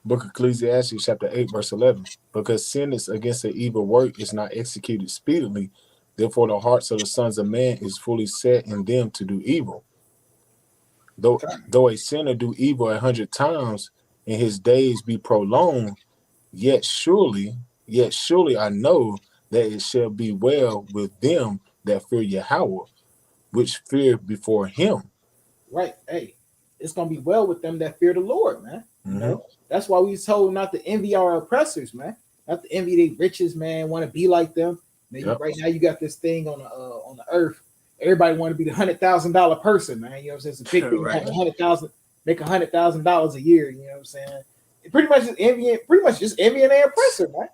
Book of Ecclesiastes chapter 8, verse 11. Because sin is against the evil work is not executed speedily. Therefore the hearts of the sons of man is fully set in them to do evil. Though a sinner do evil 100 times, and his days be prolonged, yet surely I know that it shall be well with them that fear Yahweh, which fear before him. Right. Hey, it's gonna be well with them that fear the Lord, man. You know, that's why we told not to envy our oppressors, man. Not to envy their riches, man. Want to be like them. Right now, you got this thing on the earth. Everybody want to be the $100,000 person, man. You know what I'm saying? It's a big thing. Right. Make $100,000 a year. You know what I'm saying? Pretty much just envying their oppressor, man.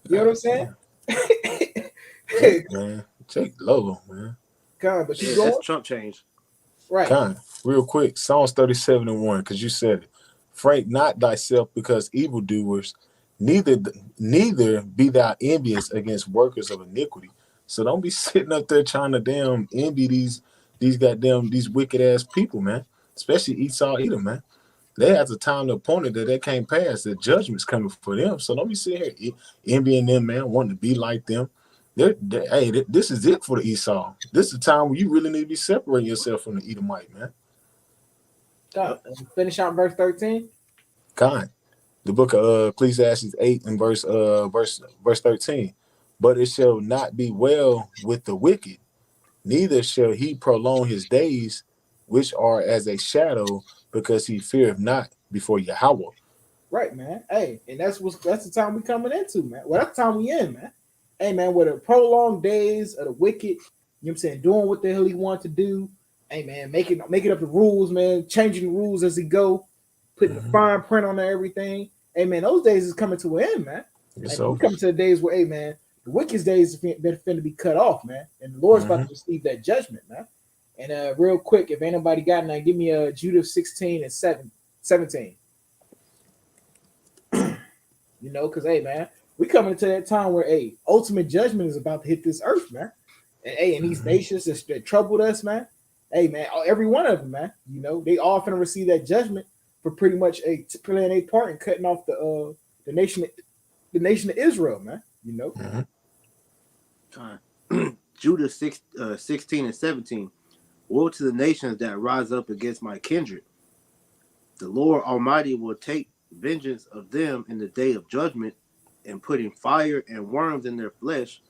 You know what I'm saying? Man, take low, man. God, but you that's Trump change. Right. Con, real quick, Psalms 37:1, because you said it. Frank not thyself because evildoers, neither be thou envious against workers of iniquity. So don't be sitting up there trying to damn envy these wicked ass people, man. Especially Esau, Edom, man. They have a time appointed that they can't pass. The judgment's coming for them. So don't be sitting here envying them, man, wanting to be like them. Hey, this is it for the Esau. This is the time where you really need to be separating yourself from the Edomite, man. God, finish out verse 13. God, the book of Ecclesiastes 8 and verse 13. But it shall not be well with the wicked, neither shall he prolong his days, which are as a shadow, because he feareth not before Yahweh. Right, man. Hey, and that's the time we coming into, man. Well, that's the time we in, man. Hey, man, with the prolonged days of the wicked, you know what I'm saying, doing what the hell he want to do. Hey, man, making up the rules, man, changing the rules as he go, putting the fine print on everything. Hey, man, those days is coming to an end, man. Yes, And we so. coming to the days where, hey, man, the wicked's days been finna be cut off, man, and the Lord's about to receive that judgment, man. And real quick, if anybody got now, give me Judah 16 and 17. You know, because hey, man, we coming to that time where ultimate judgment is about to hit this earth, man. And and these nations that troubled us, man. Hey, man, every one of them, man. You know, they all finna receive that judgment for pretty much playing a part in cutting off the nation of Israel, man. You know. Judah 16 and 17. Woe to the nations that rise up against my kindred. The Lord Almighty will take vengeance of them in the day of judgment, and putting fire and worms in their flesh,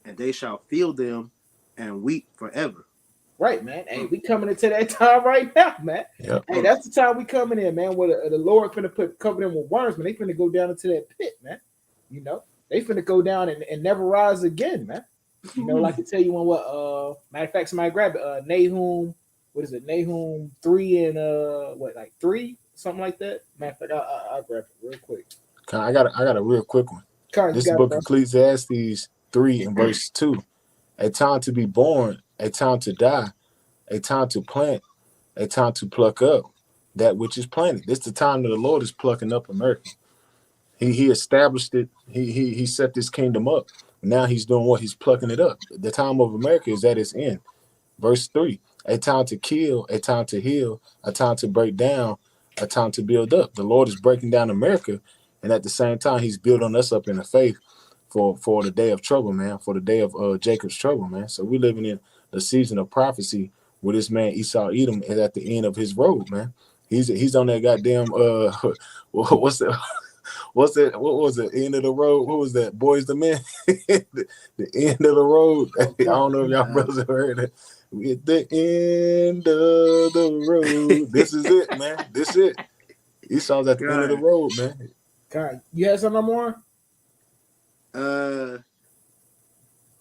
and they shall feel them and weep forever. Right, man. Hey, we coming into that time right now, man. Yep. Hey, that's the time we coming in, man. Where the Lord finna cover them with worms, man. They finna go down into that pit, man. You know, they finna go down and never rise again, man. You know, like I tell you on what matter of fact, somebody grab it. Nahum, what is it? Nahum 3 and like 3, something like that. Matter of fact, I'll grab it real quick. I got a real quick one. This book of Ecclesiastes 3 and verse 2. A time to be born, a time to die, a time to plant, a time to pluck up that which is planted. This is the time that the Lord is plucking up America. He established it. He set this kingdom up. Now he's doing what? He's plucking it up. The time of America is at its end. Verse 3. A time to kill, a time to heal, a time to break down, a time to build up. The Lord is breaking down America, and at the same time, he's building us up in the faith for the day of trouble, man, for the day of Jacob's trouble, man. So we're living in the season of prophecy where this man Esau Edom is at the end of his road, man. He's on that goddamn what's that? What's that? What was the end of the road? What was that? Boys the Men? the end of the road. I don't know if y'all brothers have heard it. At the end of the road. This is it, man. This is it. Esau's at the end of the road, man. God, you had something more?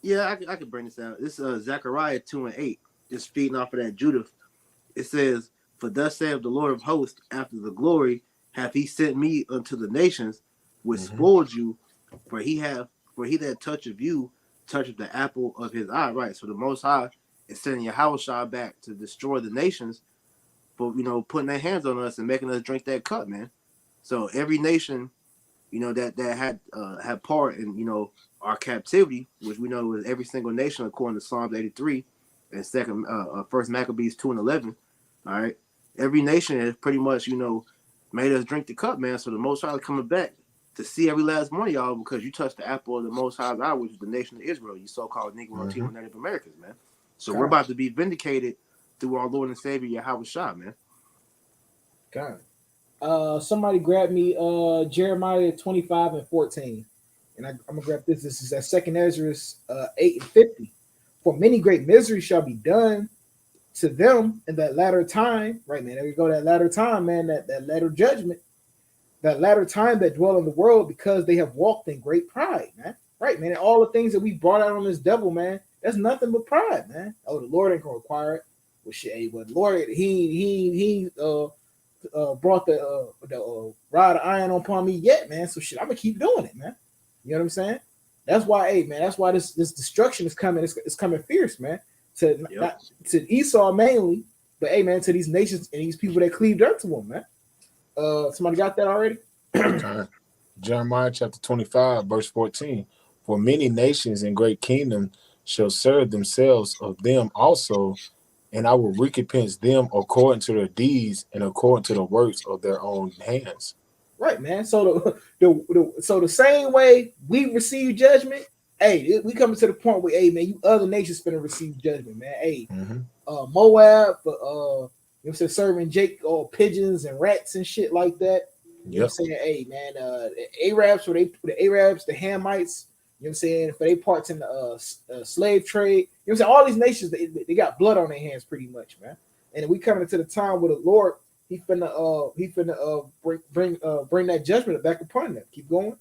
Yeah, I can bring this out. This is Zechariah 2 and 8. Just feeding off of that Judah. It says, "For thus saith the Lord of hosts, after the glory hath he sent me unto the nations, which spoiled you, for he that toucheth you toucheth the apple of his eye." Right. So the Most High is sending Yahweh back to destroy the nations for putting their hands on us and making us drink that cup, man. So every nation, that had part in our captivity, which we know was every single nation according to Psalms 83 and First Maccabees 2 and 11. All right, every nation has pretty much made us drink the cup, man. So the Most High is coming back to see every last one of y'all because you touched the apple of the Most High's eye, which is the nation of Israel, you so-called Negro Latino Native Americans, man. So we're about to be vindicated through our Lord and Savior Yahweh Shah, man. God. Somebody grab me Jeremiah 25 and 14. And I'm gonna grab this. This is at 2nd Ezra 8 and 50. For many great miseries shall be done to them in that latter time. Right, man. There we go. That latter time, man, that latter judgment, that latter time that dwell in the world, because they have walked in great pride, man. Right, man. And all the things that we brought out on this devil, man, that's nothing but pride, man. Oh, the Lord ain't gonna require it. Well, shit, but Lord, he brought the rod of iron upon me yet, man. So shit, I'm gonna keep doing it, man. You know what I'm saying? That's why, hey, man, that's why this destruction is coming. It's coming fierce, man. Not to Esau mainly, but hey, man, to these nations and these people that cleaved unto him, man. Somebody got that already? Jeremiah chapter 25, verse 14. For many nations and great kingdoms shall serve themselves of them also, and I will recompense them according to their deeds and according to the works of their own hands. Right, man. So the same way we receive judgment, hey, we coming to the point where, hey, man, you other nations finna receive judgment, man. Hey, Moab, serving Jake or pigeons and rats and shit like that. You know what I'm saying? Hey, man, the Arabs, the Hamites You know what I'm saying? For their parts in the slave trade. You know what I'm saying? All these nations, they got blood on their hands pretty much, man. And we coming into the time where the Lord, he finna bring that judgment back upon them. Keep going.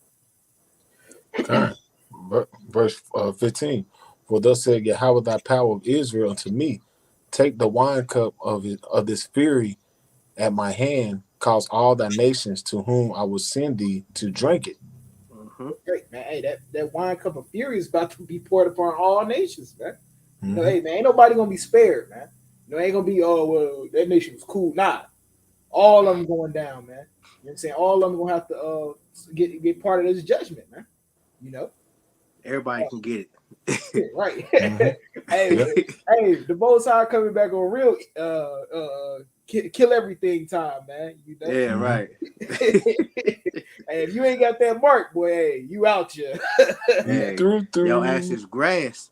Kind. Verse 15. For thus said Yahweh thy power of Israel unto me, take the wine cup of this fury at my hand, cause all thy nations to whom I will send thee to drink it. Great, man. Hey, that wine cup of fury is about to be poured upon all nations, man. You know, hey, man, ain't nobody gonna be spared, man. You know, ain't gonna be, oh, well, that nation was cool. Nah, all of them going down, man. You know what I'm saying? All of them gonna have to get part of this judgment, man. You know, everybody can get it. right? Hey, the Most High coming back on real kill everything time, man. You know? Yeah, right. Hey, if you ain't got that mark, boy, hey, you out here. Hey, through. Your ass is grass.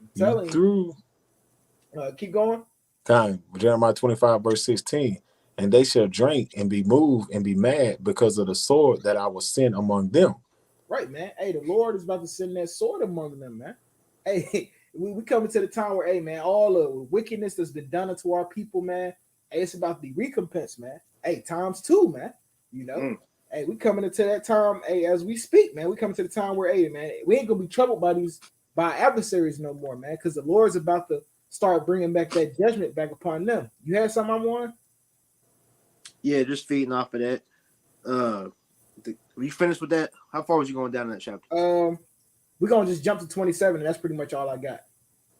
I'm telling you. Keep going. Time. Jeremiah 25, verse 16. And they shall drink and be moved and be mad because of the sword that I will send among them. Right, man. Hey, the Lord is about to send that sword among them, man. Hey, we coming to the time where, hey, man, all the wickedness that's been done unto our people, man, hey, it's about to be recompensed, man. Hey, times two, man. You know, hey, we coming into that time, hey, as we speak, man. We coming to the time where, hey, man, we ain't gonna be troubled by adversaries no more, man, because the Lord's about to start bringing back that judgment back upon them. You had something I'm on? Yeah, just feeding off of that. Were you finished with that? How far was you going down in that chapter? We're gonna just jump to 27, and that's pretty much all I got.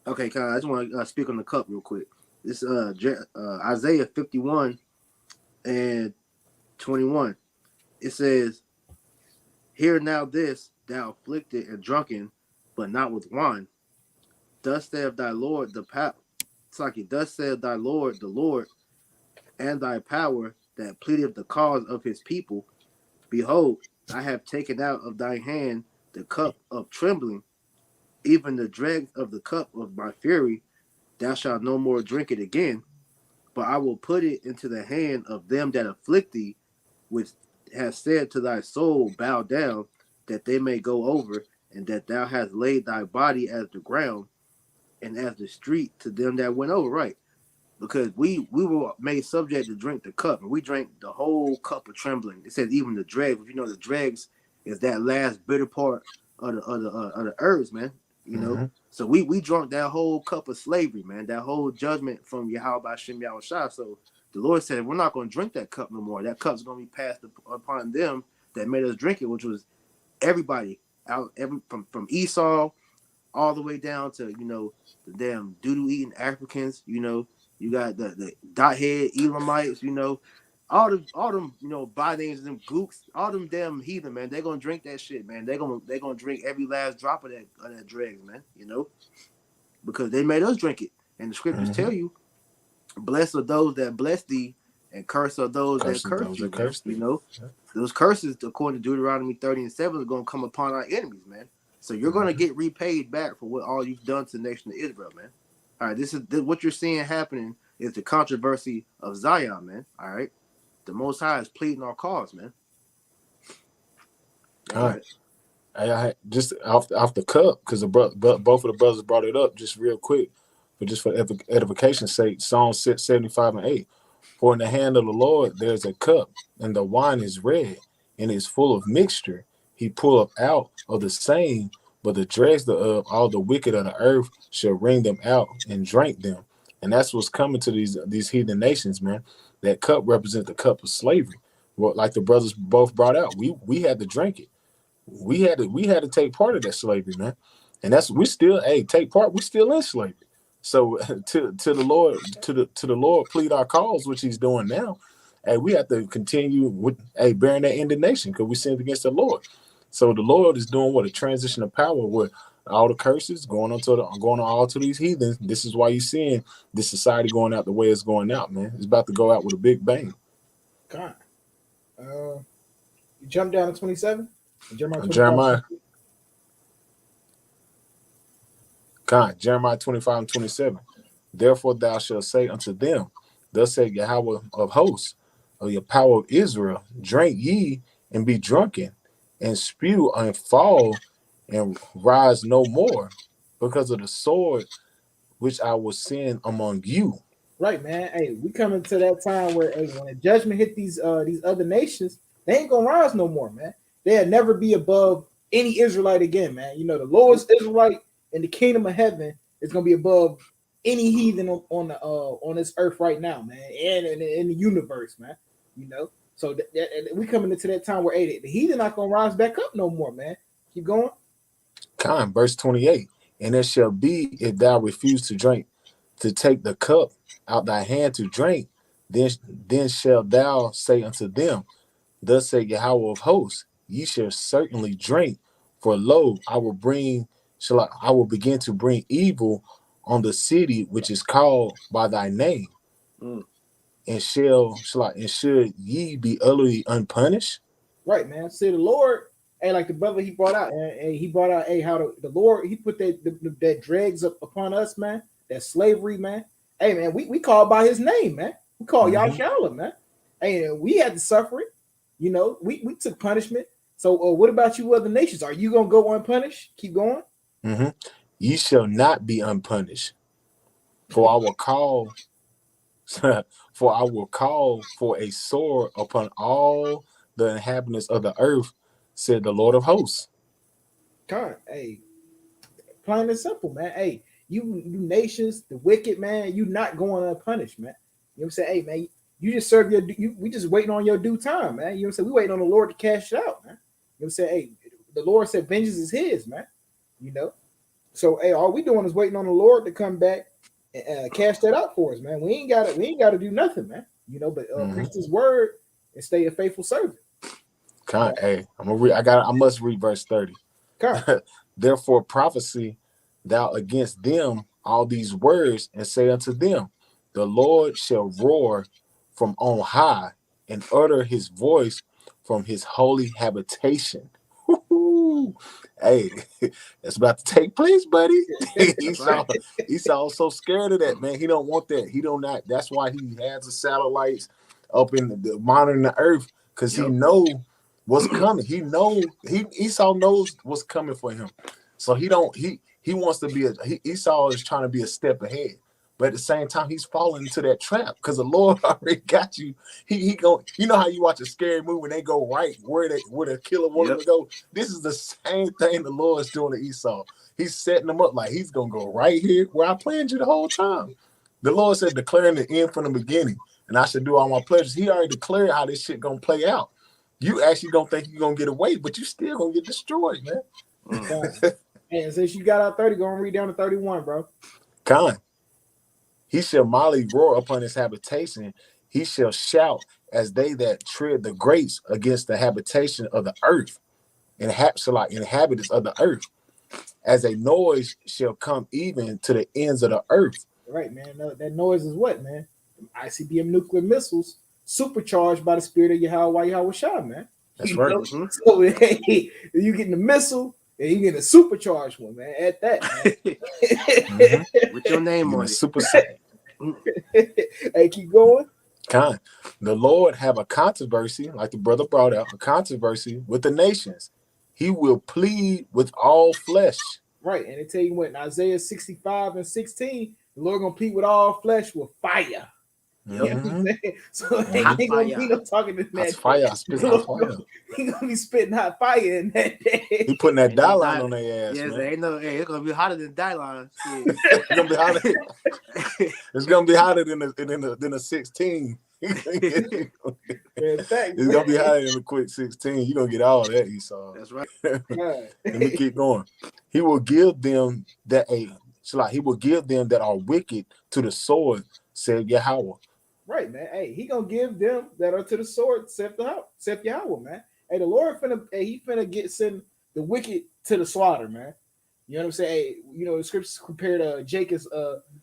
Okay, Kyle, I just want to speak on the cup real quick. This Isaiah 51 and 21. It says, "Hear now this, thou afflicted and drunken, but not with wine. Thus saith thy Lord thus saith thy Lord, the Lord, and thy power that pleadeth the cause of his people. Behold, I have taken out of thy hand the cup of trembling, even the dregs of the cup of my fury. Thou shalt no more drink it again, but I will put it into the hand of them that afflict thee, which has said to thy soul, bow down, that they may go over, and that thou hast laid thy body as the ground, and as the street to them that went over." Right. Because we were made subject to drink the cup, and we drank the whole cup of trembling. It says even the dregs. If you know, the dregs is that last bitter part of the herbs, man. You know, so we drank that whole cup of slavery, man. That whole judgment from Yahweh Hashem Yahushua. So the Lord said, we're not going to drink that cup no more. That cup's going to be passed upon them that made us drink it, which was everybody from Esau all the way down to, you know, the damn doodoo eating Africans. You know, you got the dot head Elamites. You know, all them, you know, Bidens and them gooks, all them damn heathen, man. They're gonna drink that shit, man. They're gonna drink every last drop of that dregs, man. You know, because they made us drink it, and the scriptures tell you, blessed are those that bless thee, and curse are those that curse you. You know, those curses, according to Deuteronomy 30 and 7, are gonna come upon our enemies, man. So you're gonna get repaid back for what all you've done to the nation of Israel, man. All right, this what you're seeing happening is the controversy of Zion, man. All right. The Most High is pleading our cause, man. All right. I just off the cup, because both of the brothers brought it up just real quick, but just for edification's sake, Psalm 75 and 8. For in the hand of the Lord there's a cup, and the wine is red, and is full of mixture. He pulleth out of the same, but the dregs thereof, all the wicked of the earth shall wring them out and drink them. And that's what's coming to these heathen nations, man. That cup represents the cup of slavery. Well, like the brothers both brought out, we had to drink it. We had to take part of that slavery, man. And that's we still take part. We still in slavery. So to the Lord plead our cause, which He's doing now. Hey, we have to continue with bearing that indignation because we sinned against the Lord. So the Lord is doing a transition of power with all the curses going on all to these heathens. This is why you're seeing this society going out the way it's going out, man. It's about to go out with a big bang. God. You jump down to 27? Jeremiah 25 and 27. Therefore thou shalt say unto them, thus saith Yahweh of hosts, of your power of Israel, drink ye and be drunken, and spew and fall and rise no more because of the sword which I will send among you. Right, man. Hey, we coming to that time where, hey, when the judgment hit these other nations, they ain't gonna rise no more, man. They'll never be above any Israelite again, man. You know, the lowest Israelite in the kingdom of heaven is gonna be above any heathen on this earth right now, man, and in the universe, man. You know, so we coming into that time where, hey, the heathen not gonna rise back up no more, man. Keep going. Verse 28. And it shall be, if thou refuse to drink, to take the cup out thy hand to drink, then shalt thou say unto them, Thus saith Yahweh of hosts, ye shall certainly drink, for lo, I will begin to bring evil on the city which is called by thy name, and should ye be utterly unpunished? Right, man. See, the Lord, hey, like the brother he brought out, and he brought out, hey, how the Lord he put that dregs up upon us, man. That slavery, man. Hey, man, we call by His name, man. We call Yahshua, man. Hey, we had to suffer it. You know, we took punishment. So, what about you, other nations? Are you gonna go unpunished? Keep going. Ye shall not be unpunished, for I will call. For I will call for a sword upon all the inhabitants of the earth, said the Lord of hosts. God, hey, plain and simple, man. Hey, you nations, the wicked, man, you not going unpunished, man. You know what I'm saying? Hey, man, you just serve we just waiting on your due time, man. You know what I'm saying? We waiting on the Lord to cash it out, man. You know what I'm saying? Hey, the Lord said vengeance is His, man. You know? So, hey, all we doing is waiting on the Lord to come back and cash that out for us, man. We ain't got to do nothing, man. You know, but preach His word and stay a faithful servant. Hey, I must read verse 30. Therefore prophesy thou against them all these words, and say unto them, the Lord shall roar from on high, and utter His voice from His holy habitation. Hey, that's about to take place, buddy. Esau so scared of that, man. He don't want that. He don't not. That's why he has the satellites up in the monitoring the earth, because he know what's coming. Esau knows what's coming for him. So he wants to be Esau is trying to be a step ahead. But at the same time, he's falling into that trap because the Lord already got you. He go. You know how you watch a scary movie and they go right where the killer wants them to go. This is the same thing the Lord's doing to Esau. He's setting them up like he's gonna go right here where I planned you the whole time. The Lord said, declaring the end from the beginning, and I should do all my pleasures. He already declared how this shit gonna play out. You actually don't think you're gonna get away, but you still gonna get destroyed, man. And since you got out 30, go and read down to 31, bro. He shall mildly roar upon his habitation. He shall shout as they that tread the grapes against the habitation of the earth, and inhabitants of the earth. As a noise shall come even to the ends of the earth. Right, man. That noise is what, man? ICBM nuclear missiles supercharged by the spirit of Yahweh Shah, man. That's right. So, hey, you getting the missile and you getting a supercharged one, man. At that, man. With your name on it. Super. Hey, keep going. The Lord have a controversy, like the brother brought out, a controversy with the nations. He will plead with all flesh. Right, and they tell you what, in Isaiah 65 and 16, the Lord gonna plead with all flesh with fire. You know what I'm saying? So ain't gonna be no talking in that fire. He gonna be spitting hot fire in that day. He putting that die line on their ass. Yes, man. Ain't no. Hey, it's gonna be hotter than die line. It's gonna be hotter. It's gonna be hotter than a 16. It's gonna be hotter than a quick 16. You're gonna get all that, Esau. That's right. Let me keep going. He will give them that are wicked to the sword, said Yahweh. Right, man. Hey, he gonna give them that are to the sword, except Yahweh, man. Hey, the Lord finna send the wicked to the slaughter, man. You know what I'm saying? Hey, you know the scriptures compared Jacob's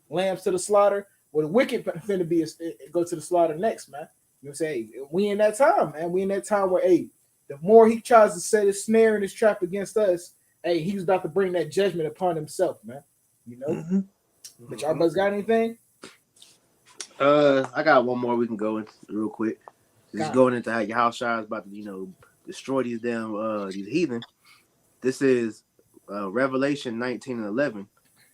lambs to the slaughter. Well, the wicked finna go to the slaughter next, man. You know what I'm saying? Hey, we in that time, man. We in that time where, hey, the more he tries to set his snare and his trap against us, hey, he's about to bring that judgment upon himself, man. You know? But y'all brothers got anything? I got one more we can go in real quick. Just going into how Yahshua is about to, destroy these damn these heathen. This is Revelation 19:11,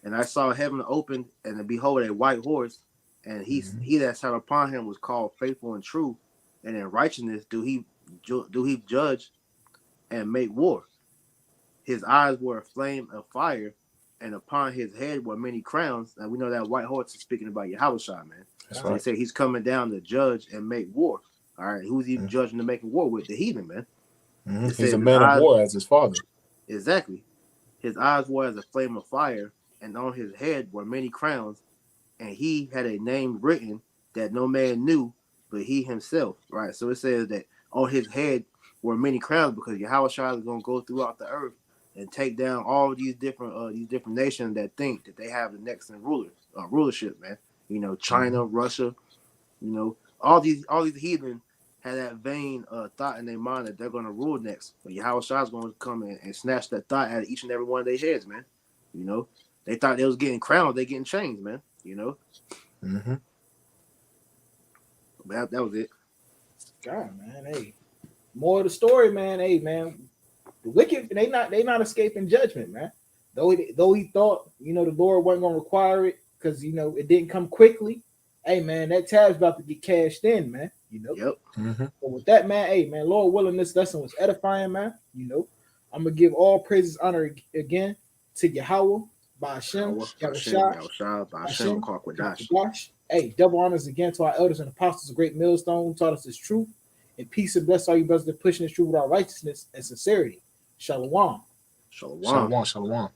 and I saw heaven opened, and behold, a white horse, and he that sat upon him was called faithful and true, and in righteousness do he judge and make war. His eyes were a flame of fire, and upon his head were many crowns. And we know that white horse is speaking about Yahushua, man. That's So right. they say he's coming down to judge and make war. All right, who's he judging to make war with? The heathen, man. He's a man of war as his father. Exactly. His eyes were as a flame of fire, and on his head were many crowns, and he had a name written that no man knew but he himself. Right. So it says that on his head were many crowns because Yahushua is going to go throughout the earth and take down all these different nations that think that they have the next in rulership, man. You know, China, Russia, you know, all these heathen had that vain thought in their mind that they're going to rule next. But Yahushua is going to come and snatch that thought out of each and every one of their heads, man. You know, they thought they was getting crowned, they getting chains, man. You know. But that was it. God, man, hey. More of the story, man. Hey, man, the wicked they not escaping judgment, man. Though he thought, you know, the Lord wasn't gonna require it because, you know, it didn't come quickly. Hey, man, that tab's about to get cashed in, man. You know. Yep. But with that, man, hey, man, Lord willing, this lesson was edifying, man. You know, I'm gonna give all praises, honor again to Yahweh, by Hashem, Yahushua, by Hashem, Kwadash. Hey, double honors again to our elders and apostles, a great millstone who taught us this truth. And peace and bless all you brothers that pushing this truth with our righteousness and sincerity. Shalom. Shalom. Shalom.